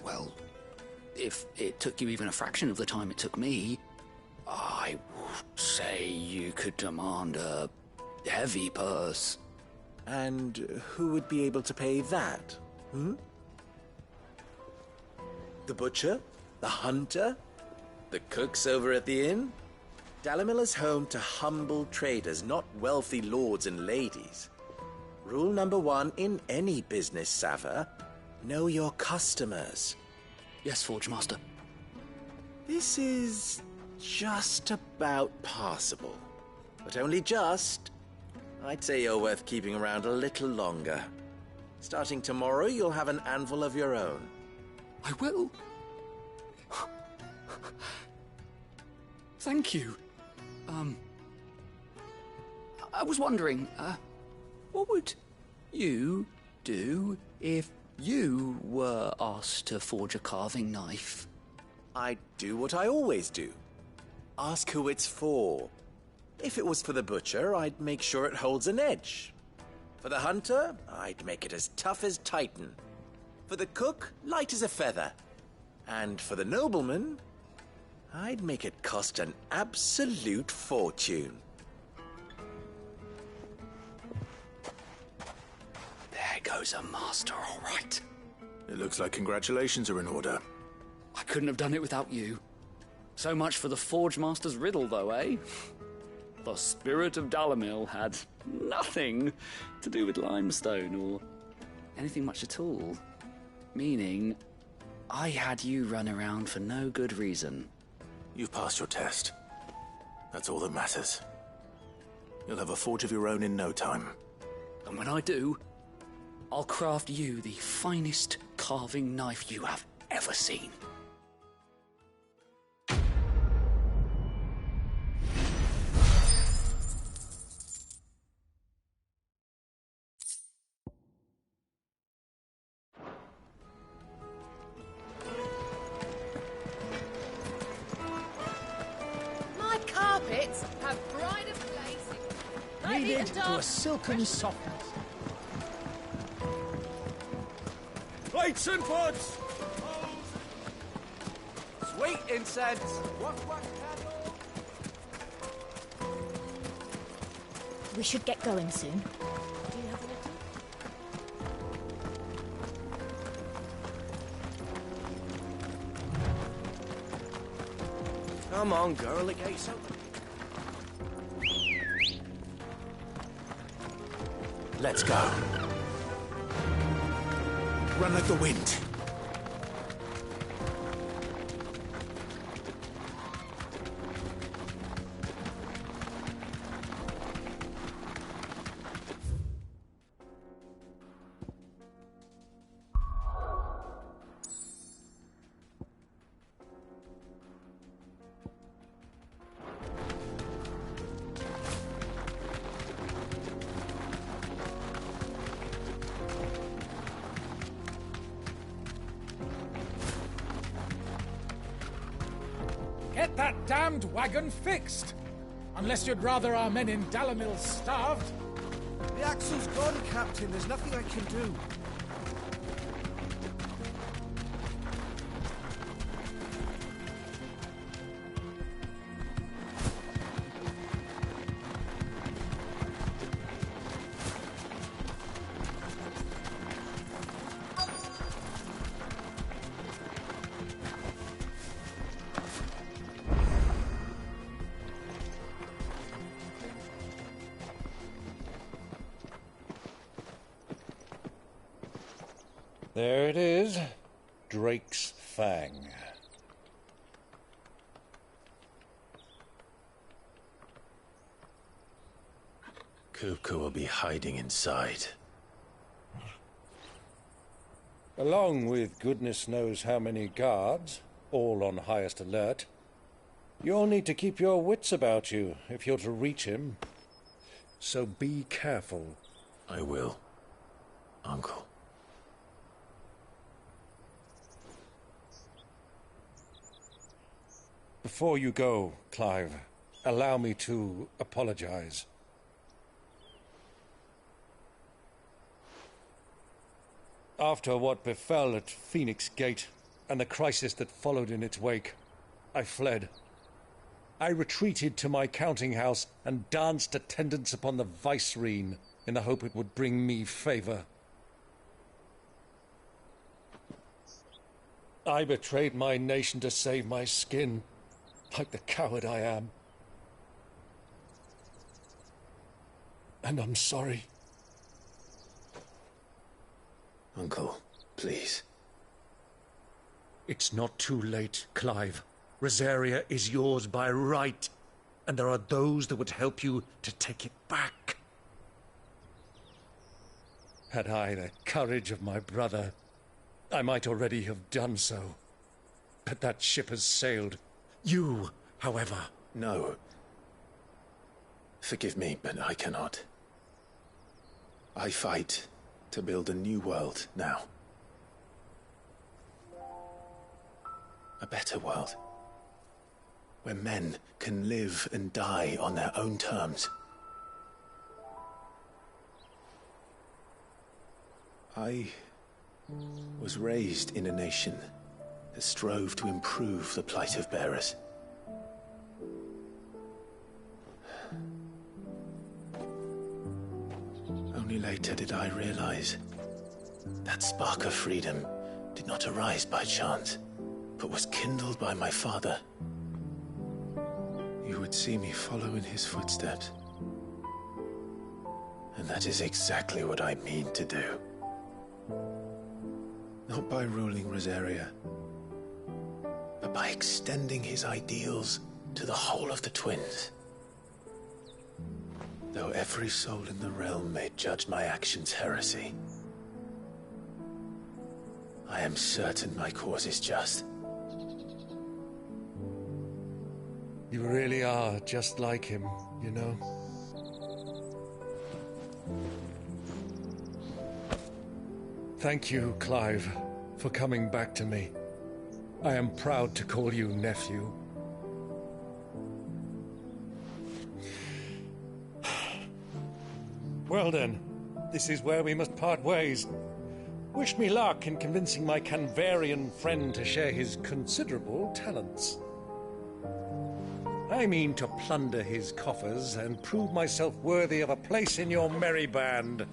Well, if it took you even a fraction of the time it took me, I would say you could demand a heavy purse. And who would be able to pay that? The butcher? The hunter? The cooks over at the inn? Dalimil is home to humble traders, not wealthy lords and ladies. Rule number 1 in any business, Sava: know your customers. Yes, Forge Master. This is just about passable. But only just. I'd say you're worth keeping around a little longer. Starting tomorrow, you'll have an anvil of your own. I will. Thank you. I was wondering, what would you do if you were asked to forge a carving knife? I'd do what I always do. Ask who it's for. If it was for the butcher, I'd make sure it holds an edge. For the hunter, I'd make it as tough as Titan. For the cook, light as a feather. And for the nobleman, I'd make it cost an absolute fortune. There goes a master, all right. It looks like congratulations are in order. I couldn't have done it without you. So much for the Forge Master's riddle, though, eh? The spirit of Dalimil had nothing to do with limestone or anything much at all. Meaning, I had you run around for no good reason. You've passed your test. That's all that matters. You'll have a forge of your own in no time. And when I do, I'll craft you the finest carving knife you have ever seen. My carpets have brighter blazing. Kneaded to a silken softness. Plates and pots! Sweet incense! What candle? We should get going soon. Do you have a letter? Come on, girl, the gate's open. Let's go. Run like the wind. Get that damned wagon fixed! Unless you'd rather our men in Dalimil starved. The axle's gone, Captain. There's nothing I can do. There it is. Drake's Fang. Kupka will be hiding inside. Along with goodness knows how many guards, all on highest alert. You'll need to keep your wits about you if you're to reach him. So be careful. I will, Uncle. Before you go, Clive, allow me to apologize. After what befell at Phoenix Gate, and the crisis that followed in its wake, I fled. I retreated to my counting house and danced attendance upon the vicereine in the hope it would bring me favor. I betrayed my nation to save my skin, like the coward I am. And I'm sorry. Uncle, please. It's not too late, Clive. Rosaria is yours by right, and there are those that would help you to take it back. Had I the courage of my brother, I might already have done so. But that ship has sailed. You, however... No. Forgive me, but I cannot. I fight to build a new world now. A better world. Where men can live and die on their own terms. I was raised in a nation that strove to improve the plight of bearers. Only later did I realize that spark of freedom did not arise by chance, but was kindled by my father. You would see me follow in his footsteps. And that is exactly what I mean to do. Not by ruling Rosaria, but by extending his ideals to the whole of the twins. Though every soul in the realm may judge my actions heresy, I am certain my cause is just. You really are just like him, you know? Thank you, Clive, for coming back to me. I am proud to call you nephew. Well then, this is where we must part ways. Wish me luck in convincing my Canvarian friend to share his considerable talents. I mean to plunder his coffers and prove myself worthy of a place in your merry band.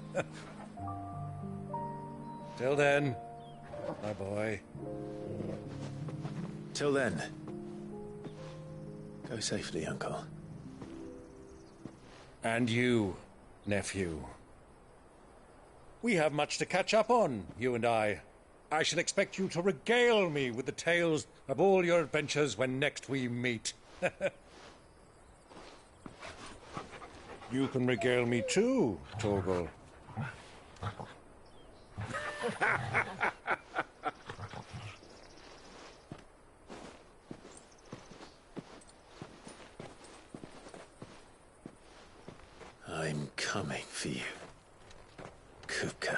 Till then, my boy. Till then, go safely, Uncle. And you, nephew. We have much to catch up on, you and I. I shall expect you to regale me with the tales of all your adventures when next we meet. You can regale me too, Torgal. I'm coming for you, Kupka.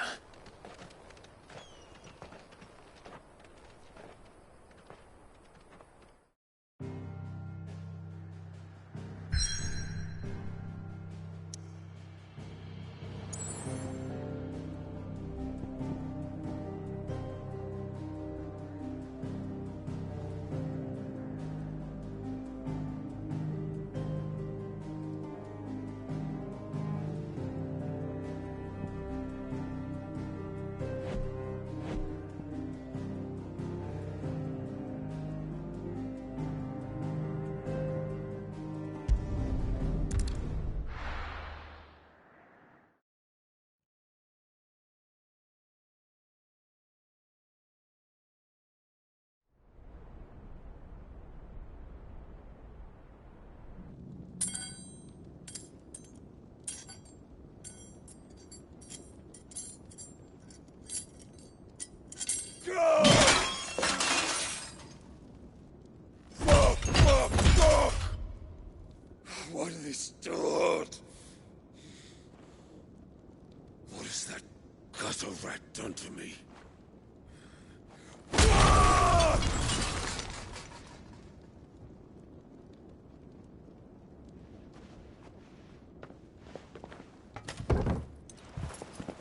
What have they stored? What has that gutter rat done to me?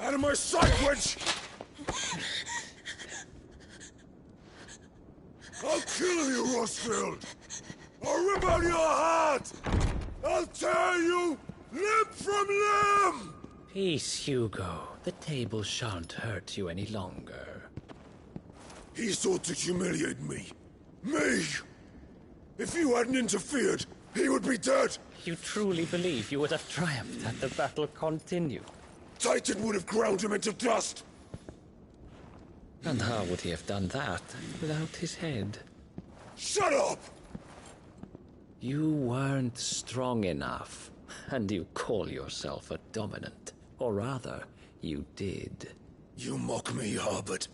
Out of my sight, witch! kill you, Rosfield! I'll rip out your heart! I'll tear you limb from limb! Peace, Hugo. The table shan't hurt you any longer. He sought to humiliate me. Me! If you hadn't interfered, he would be dead! You truly believe you would have triumphed had the battle continued? Titan would have ground him into dust! And how would he have done that without his head? Shut up! You weren't strong enough, and you call yourself a dominant. Or rather, you did. You mock me, Harbert.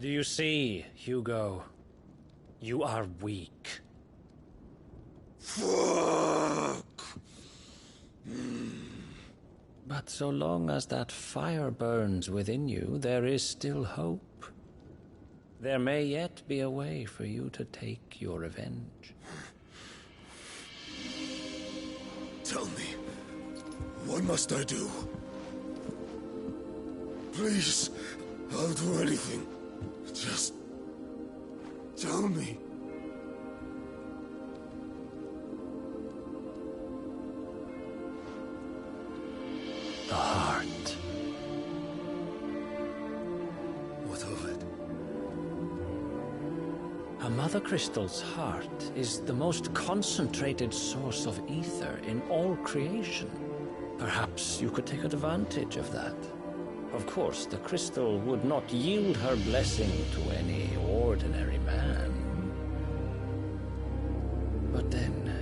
Do you see, Hugo? You are weak. Fuck! But so long as that fire burns within you, there is still hope. There may yet be a way for you to take your revenge. Tell me, what must I do? Please, I'll do anything. Just tell me. The heart. What of it? A mother crystal's heart is the most concentrated source of ether in all creation. Perhaps you could take advantage of that. Of course, the crystal would not yield her blessing to any ordinary man. But then,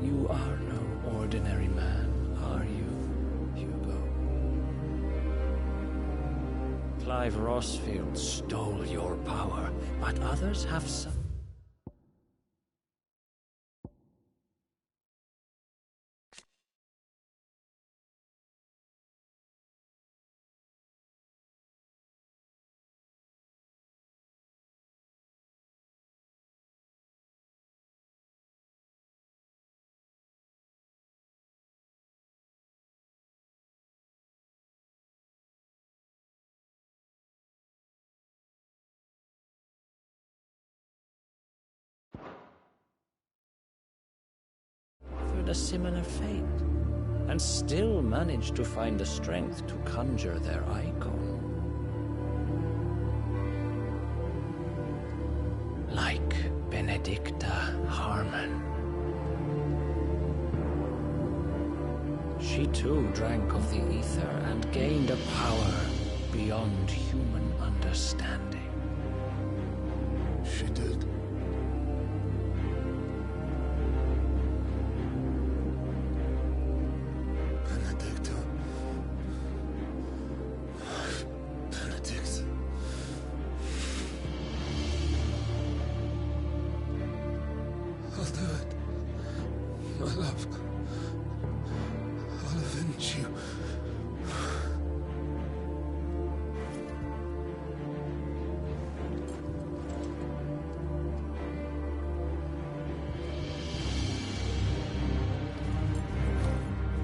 you are no ordinary man, are you, Hugo? Clive Rosfield stole your power, but others have some. A similar fate, and still managed to find the strength to conjure their icon. Like Benedicta Harmon. She too drank of the ether and gained a power beyond human understanding. She did.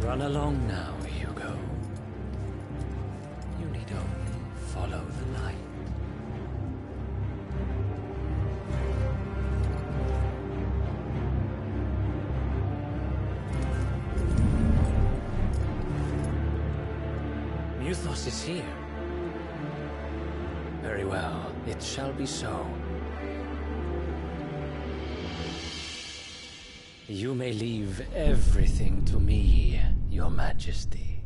Run along now, Hugo. You need only follow the light. Muthos is here. Very well, it shall be so. You may leave everything to me, Your Majesty.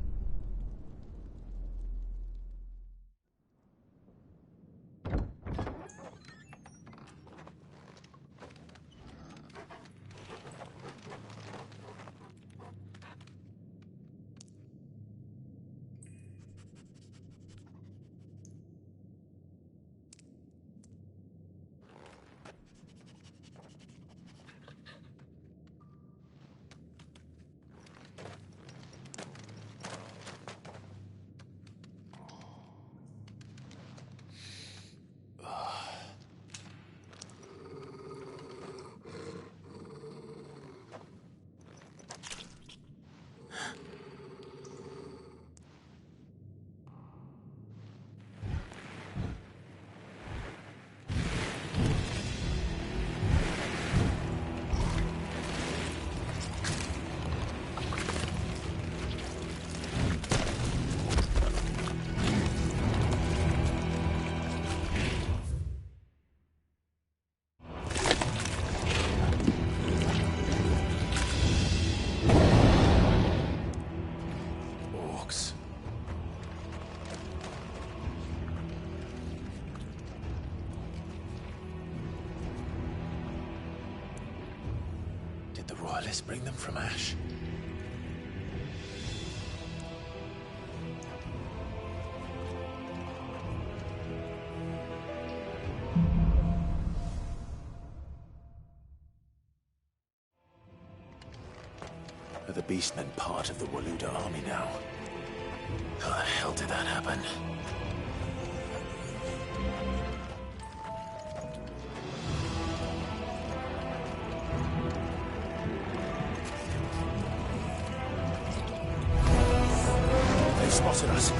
Let's bring them from Ash. Are the Beastmen part of the Waluda army now? How the hell did that happen? They've spotted us.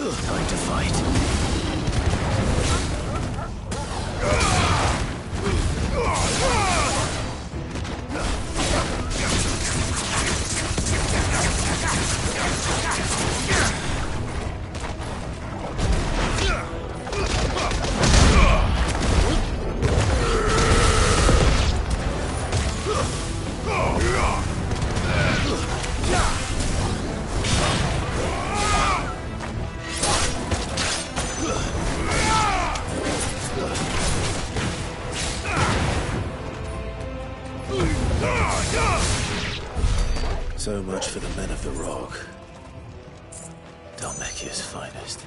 Time to fight. So much for the men of the Rock. Dhalmekia's finest.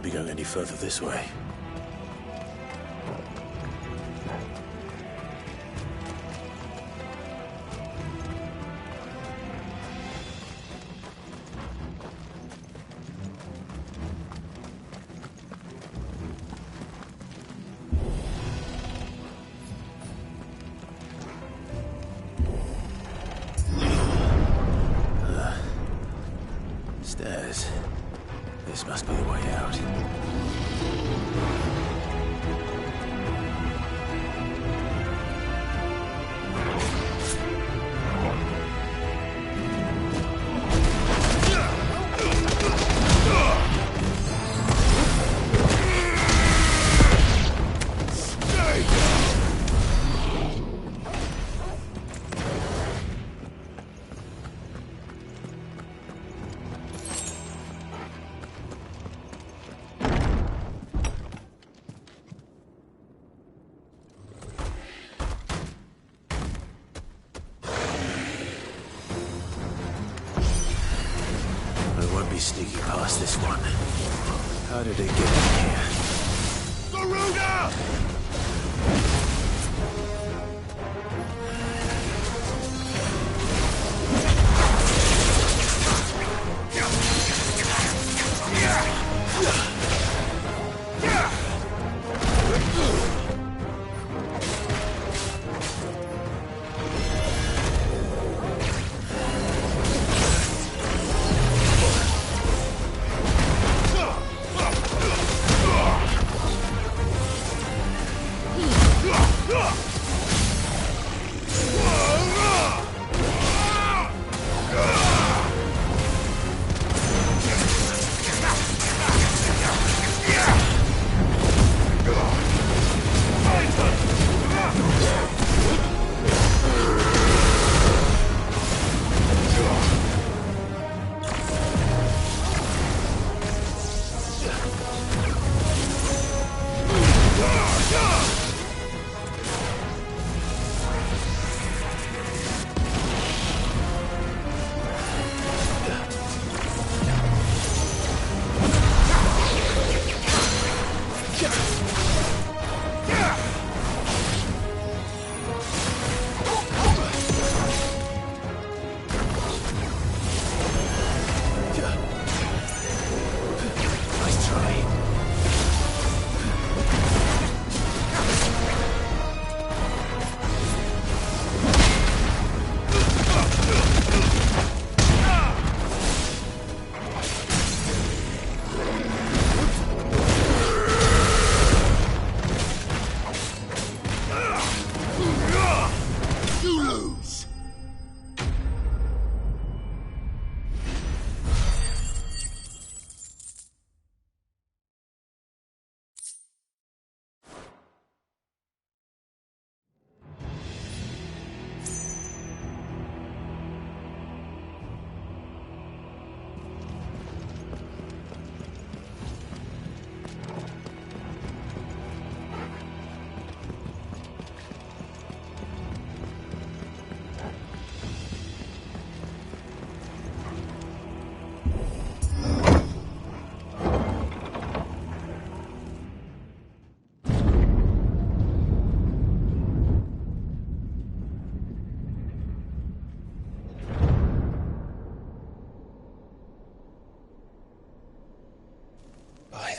won't be going any further this way. Stairs. This must be the way out. Be sneaking past this one. How did it get in here? Garuda!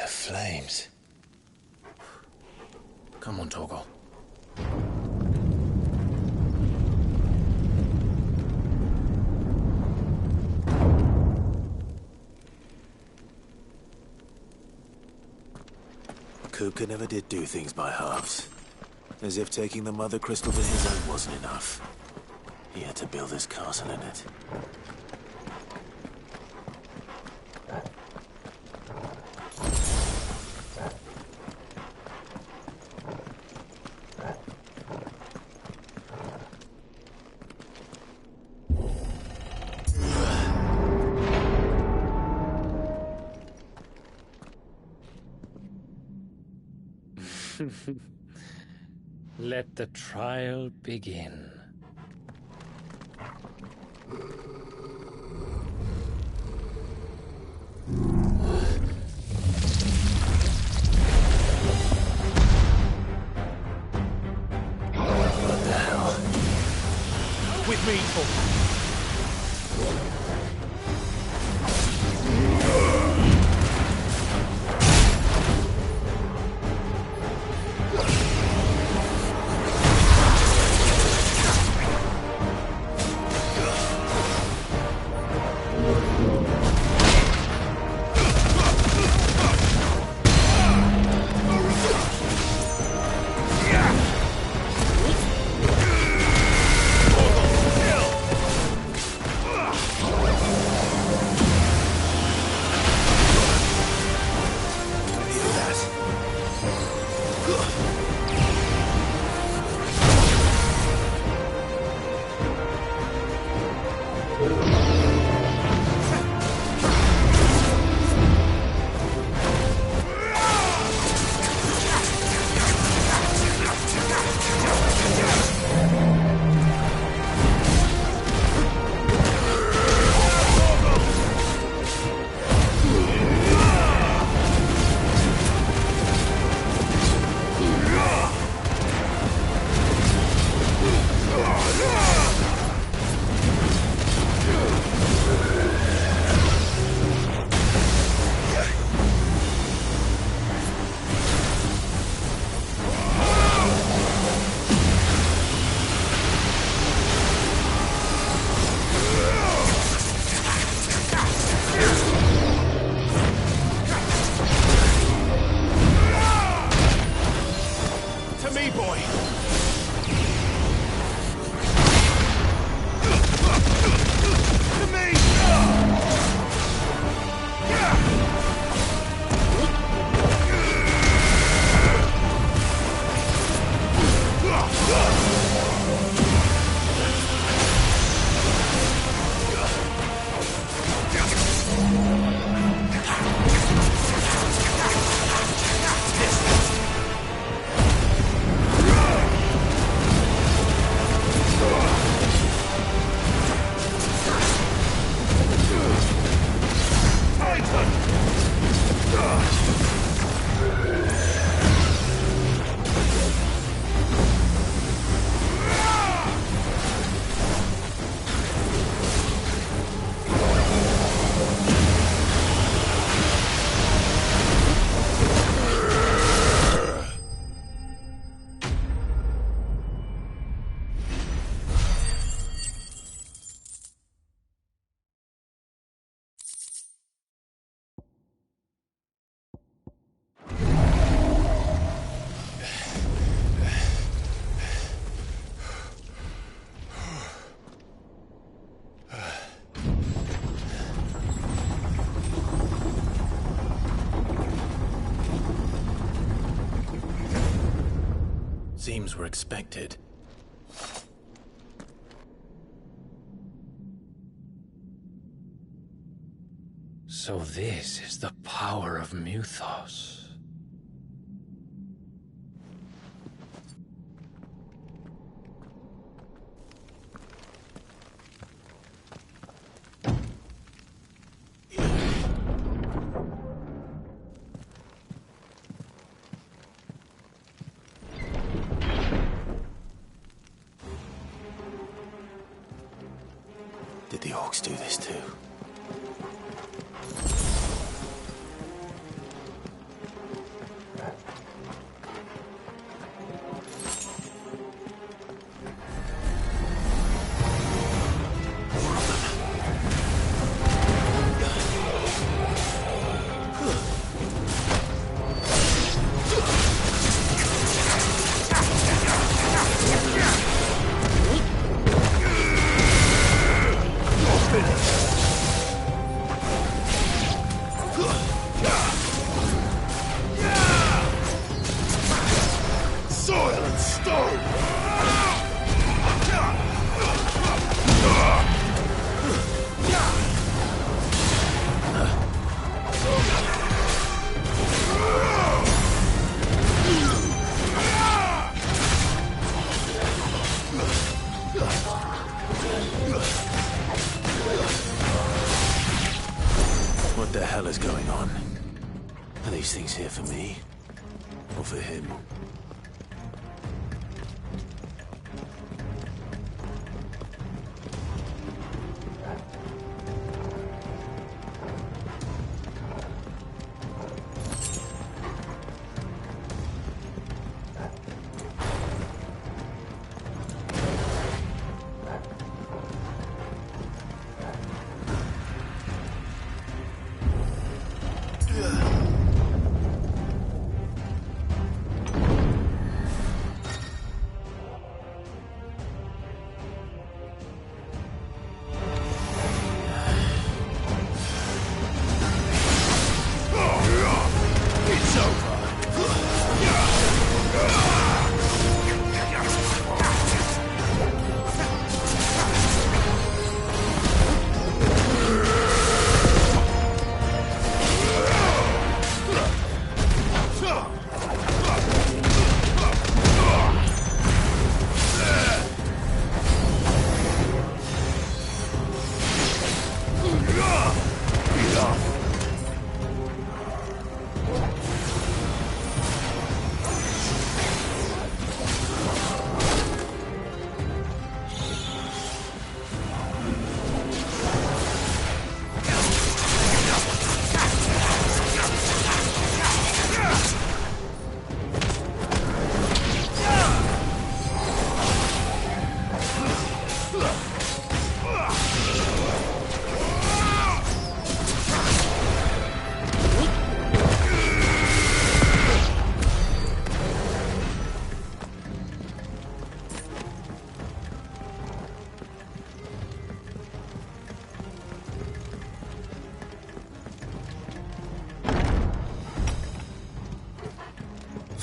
Flames. Come on, Torgal. Kupka never did do things by halves. As if taking the Mother Crystal to his own wasn't enough. He had to build his castle in it. Let the trial begin. with me. Seems we're expected. So this is the power of Muthos. Did the orcs do this too? What the hell is going on? Are these things here for me? Or for him?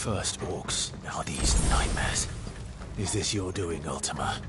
First orcs, now these nightmares. Is this your doing, Ultima?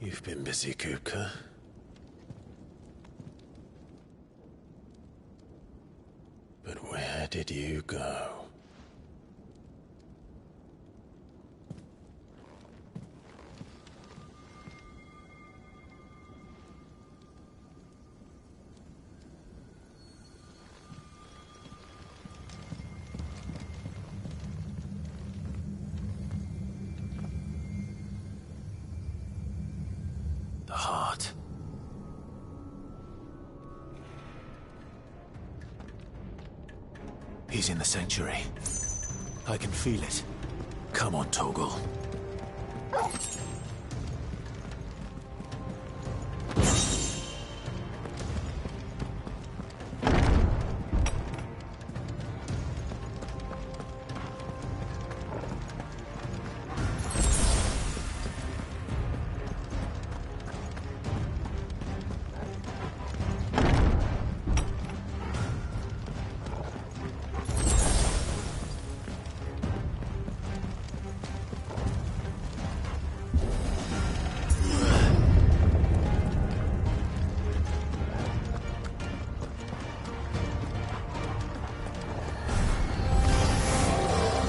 You've been busy, Kupka. But where did you go? The heart. He's in the sanctuary. I can feel it. Come on, Torgal.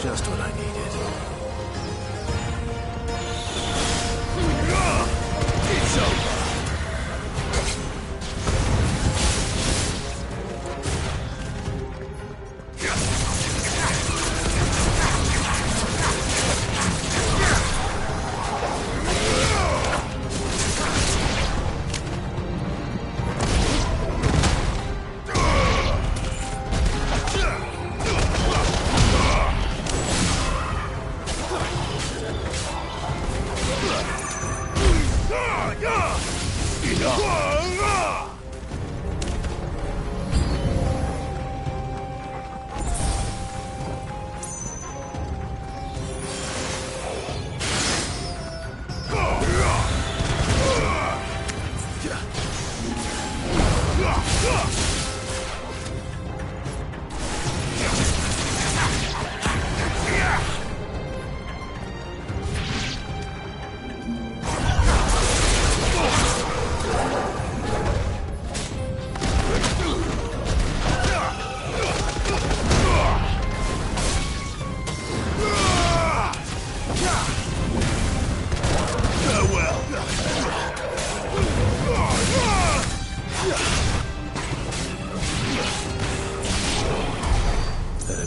Just what I needed. It's over.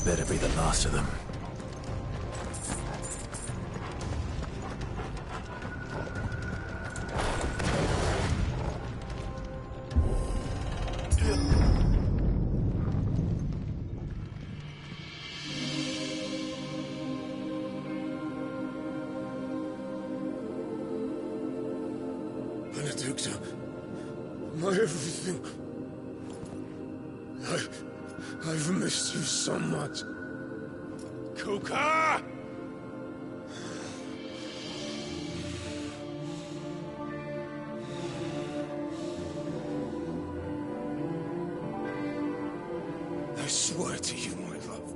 better be the last of them. Benedicta, my everything. I've missed you so much. Kuka! I swear to you, my love,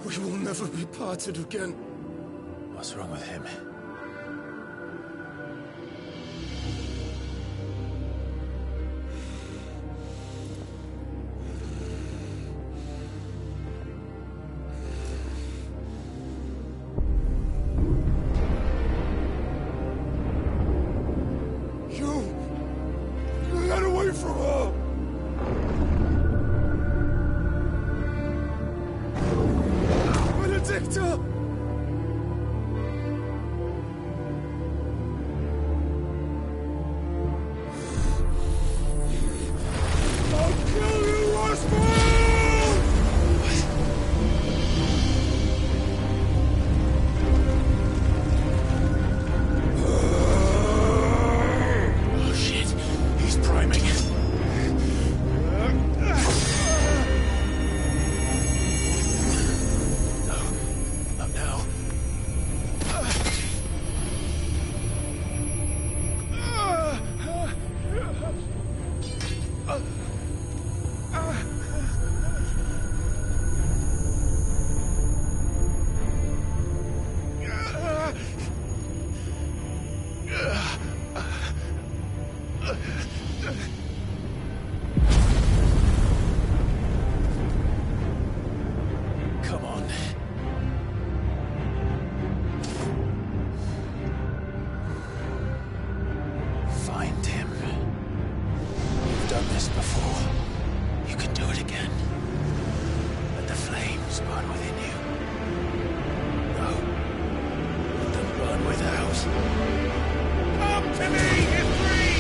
we will never be parted again. What's wrong with him? Get away from her! Benedicta! I'll kill you, Osborne! Oh shit, he's priming. No, not now. Come on. Find him. You've done this before. You can do it again. Let the flames burn within you. No. Let them burn without. Come to me, history!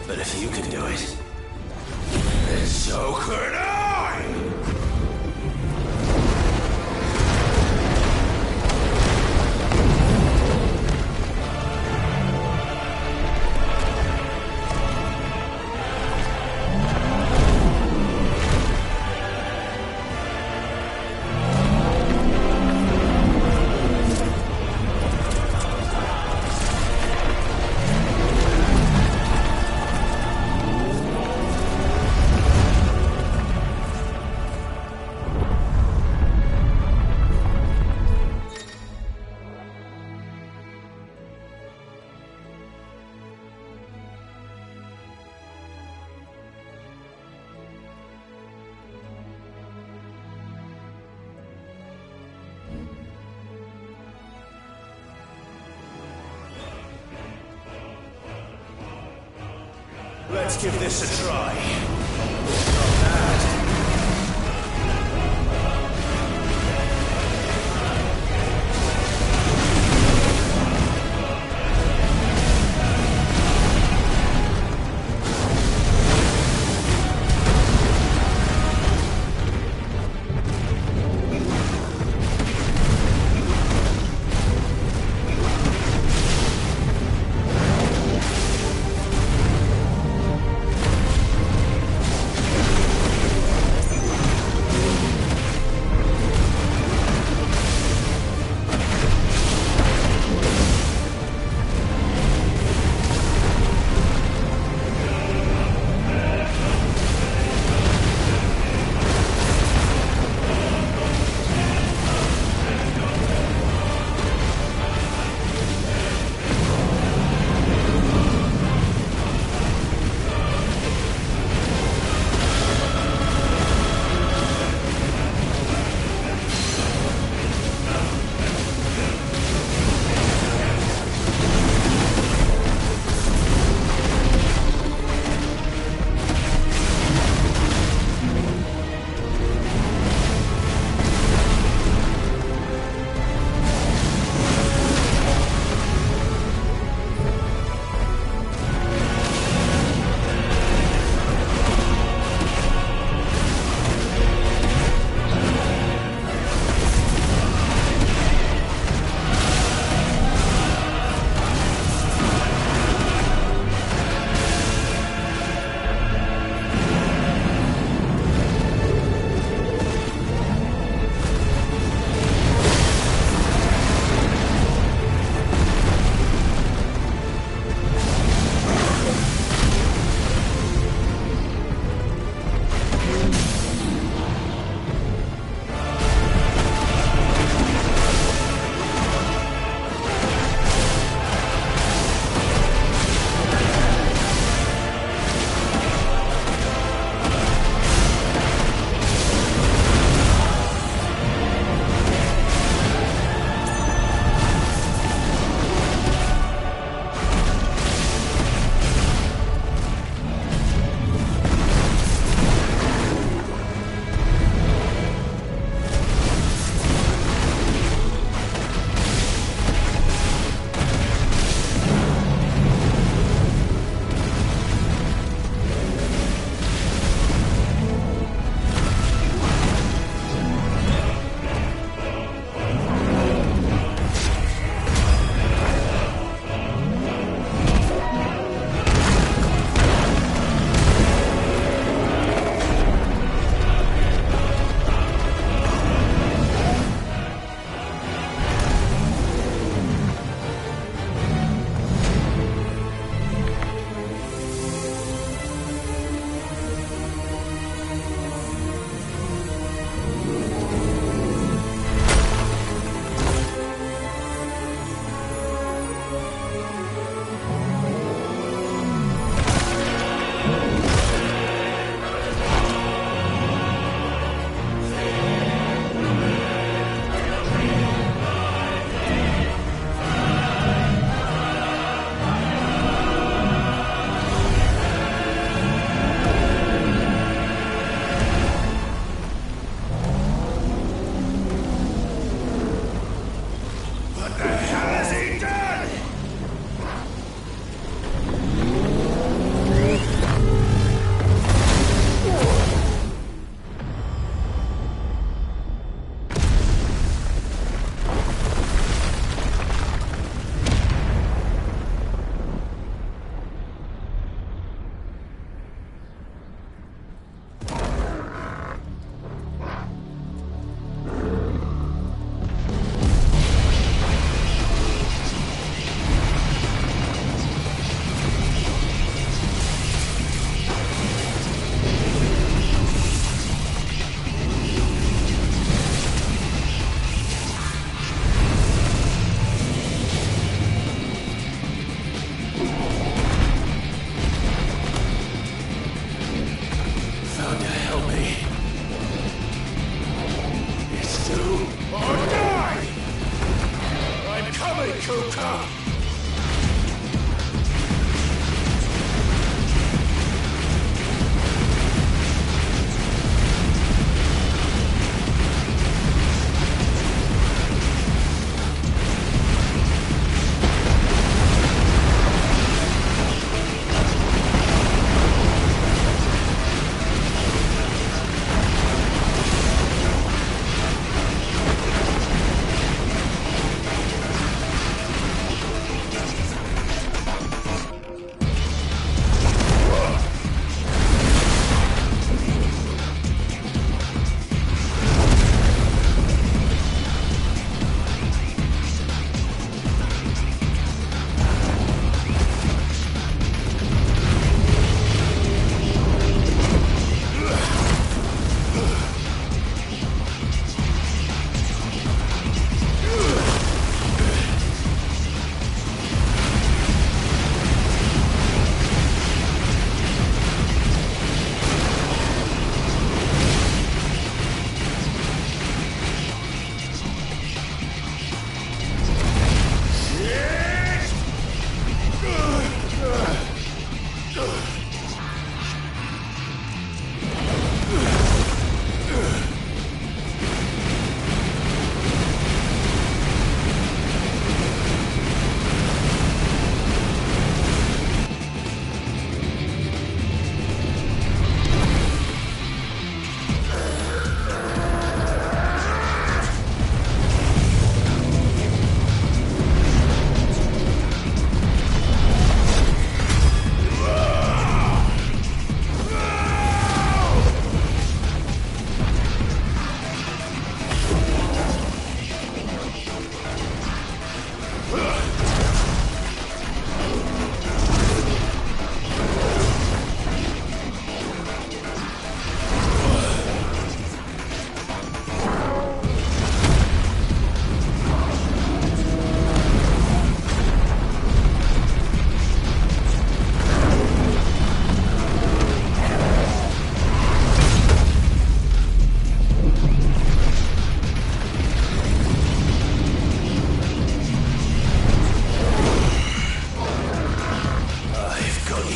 But if you can do it, then so could I! Let's give this a try.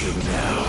you now.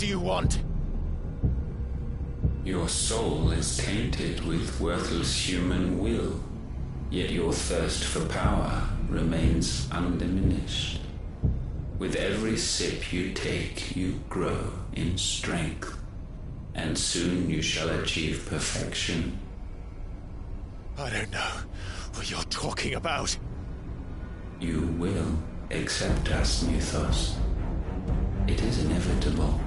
do you want? Your soul is tainted with worthless human will, yet your thirst for power remains undiminished. With every sip you take, you grow in strength, and soon you shall achieve perfection. I don't know what you're talking about. You will accept us, Mythos. It is inevitable.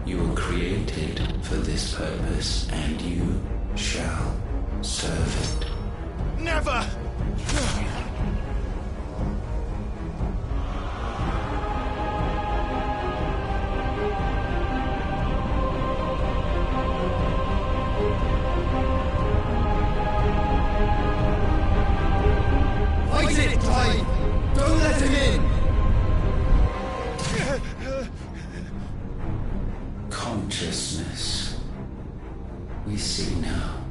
You were created for this purpose, and you shall serve it. Never! Fight it, Clive! Don't let him in! Consciousness. We see now.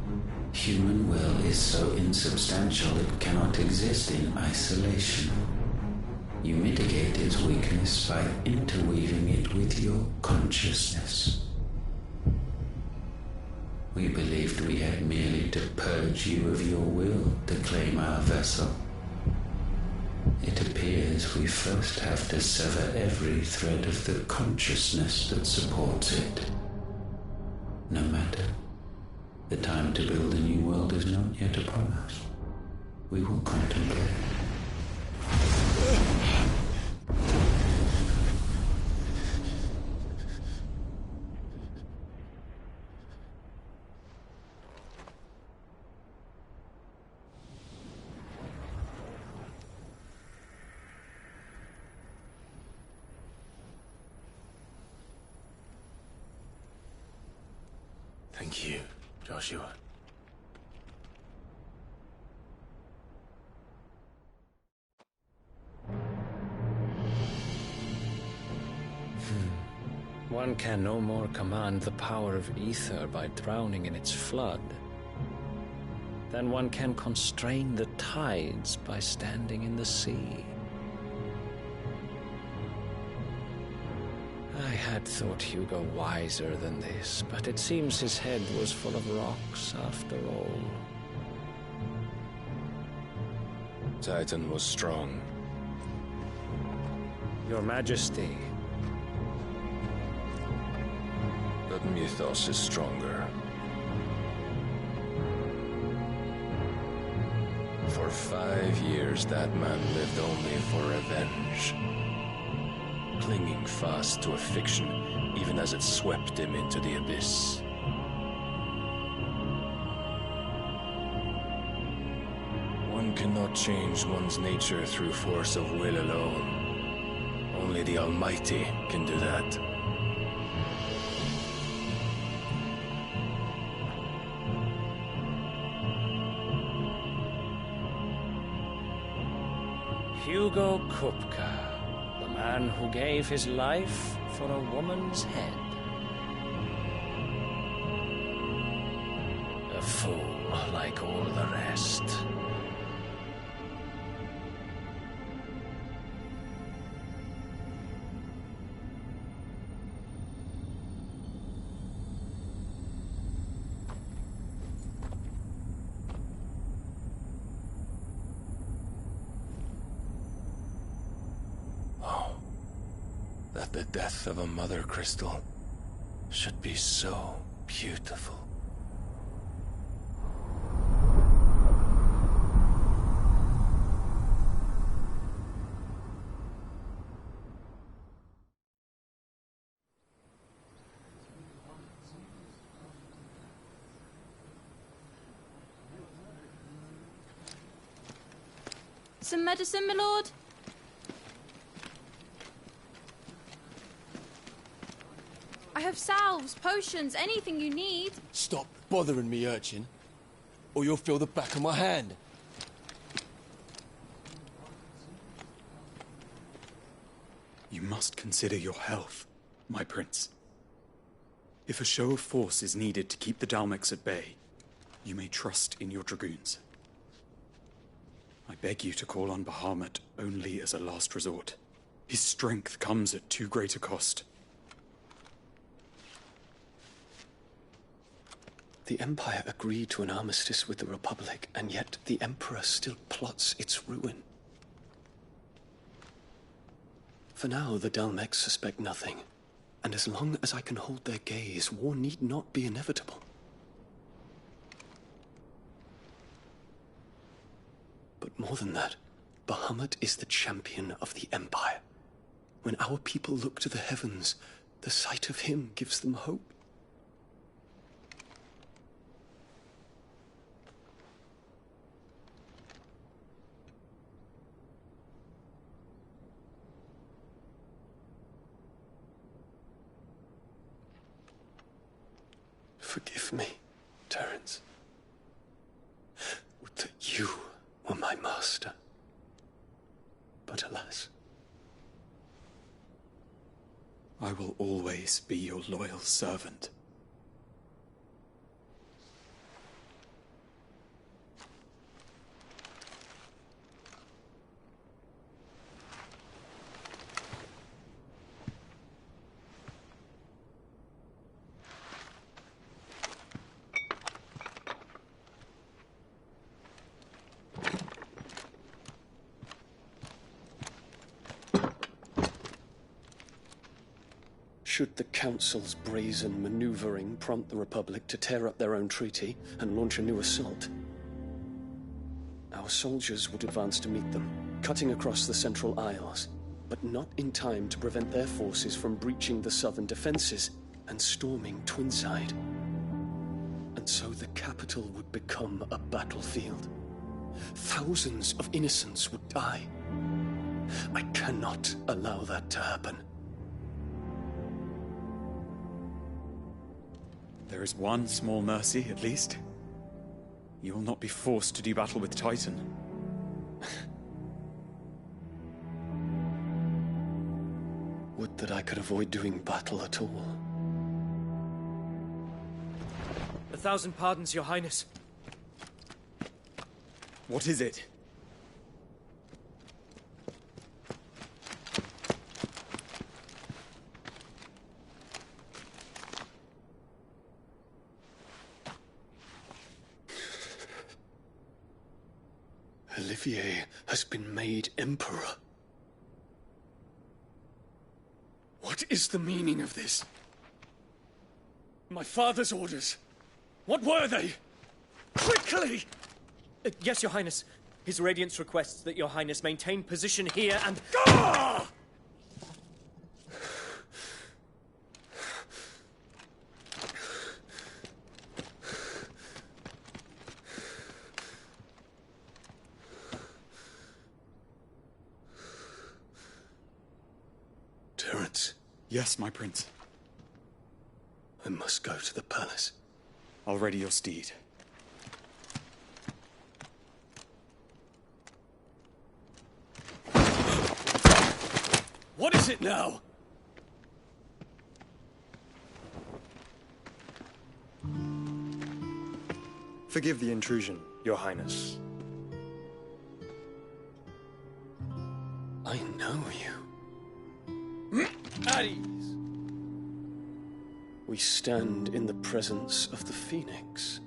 Human will is so insubstantial it cannot exist in isolation. You mitigate its weakness by interweaving it with your consciousness. We believed we had merely to purge you of your will to claim our vessel. It appears we first have to sever every thread of the consciousness that supports it. No matter. The time to build a new world is not yet upon us. We will contemplate. Thank you, Joshua. One can no more command the power of ether by drowning in its flood than one can constrain the tides by standing in the sea. I had thought Hugo wiser than this, but it seems his head was full of rocks after all. Titan was strong. Your Majesty. But Mythos is stronger. For 5 years, that man lived only for revenge. Clinging fast to a fiction, even as it swept him into the abyss. One cannot change one's nature through force of will alone. Only the Almighty can do that. Hugo Kupka, the man who gave his life for a woman's head. A fool like all the rest. That the death of a mother crystal should be so beautiful. Some medicine, my lord? I have salves, potions, anything you need. Stop bothering me, urchin, or you'll feel the back of my hand. You must consider your health, my prince. If a show of force is needed to keep the Dalmex at bay, you may trust in your dragoons. I beg you to call on Bahamut only as a last resort. His strength comes at too great a cost. The Empire agreed to an armistice with the Republic, and yet the Emperor still plots its ruin. For now, the Dalmex suspect nothing, and as long as I can hold their gaze, war need not be inevitable. But more than that, Bahamut is the champion of the Empire. When our people look to the heavens, the sight of him gives them hope. Forgive me, Terence. Would that you were my master. But alas. I will always be your loyal servant. Should the Council's brazen maneuvering prompt the Republic to tear up their own treaty and launch a new assault, our soldiers would advance to meet them, cutting across the Central Isles, but not in time to prevent their forces from breaching the southern defenses and storming Twinside. And so the capital would become a battlefield. Thousands of innocents would die. I cannot allow that to happen. There is one small mercy, at least. You will not be forced to do battle with Titan. Would that I could avoid doing battle at all. 1,000 pardons, Your Highness. What is it? Olivier has been made Emperor. What is the meaning of this? My father's orders. What were they? Quickly! Yes, Your Highness. His Radiance requests that Your Highness maintain position here and... Gah! Terence. Yes, my prince. I must go to the palace. I'll ready your steed. What is it now? Forgive the intrusion, Your Highness. I know you. At ease. We stand in the presence of the Phoenix.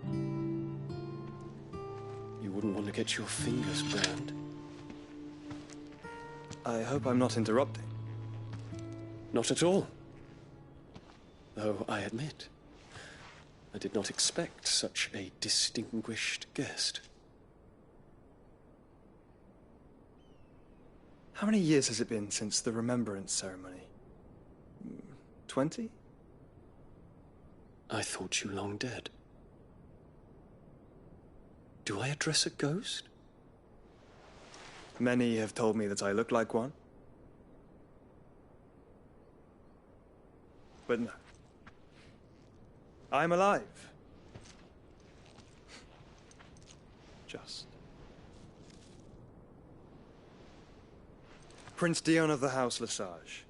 You wouldn't want to get your fingers burned. I hope I'm not interrupting. Not at all. Though I admit, I did not expect such a distinguished guest. How many years has it been since the Remembrance ceremony? 20? I thought you long dead. Do I address a ghost? Many have told me that I look like one. But no. I'm alive. Just. Prince Dion of the House Lesage,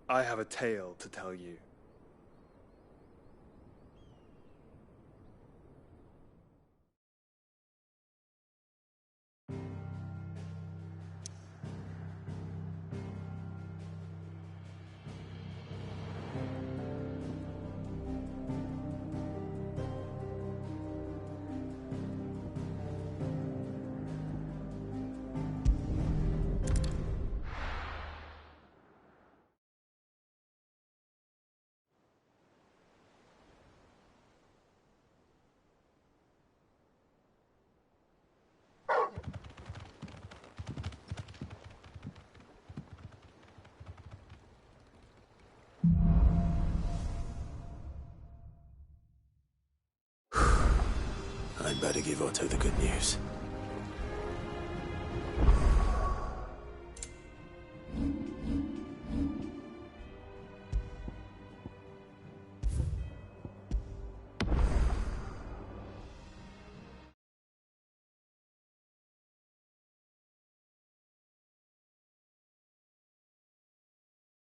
I have a tale to tell you. better give Otto the good news.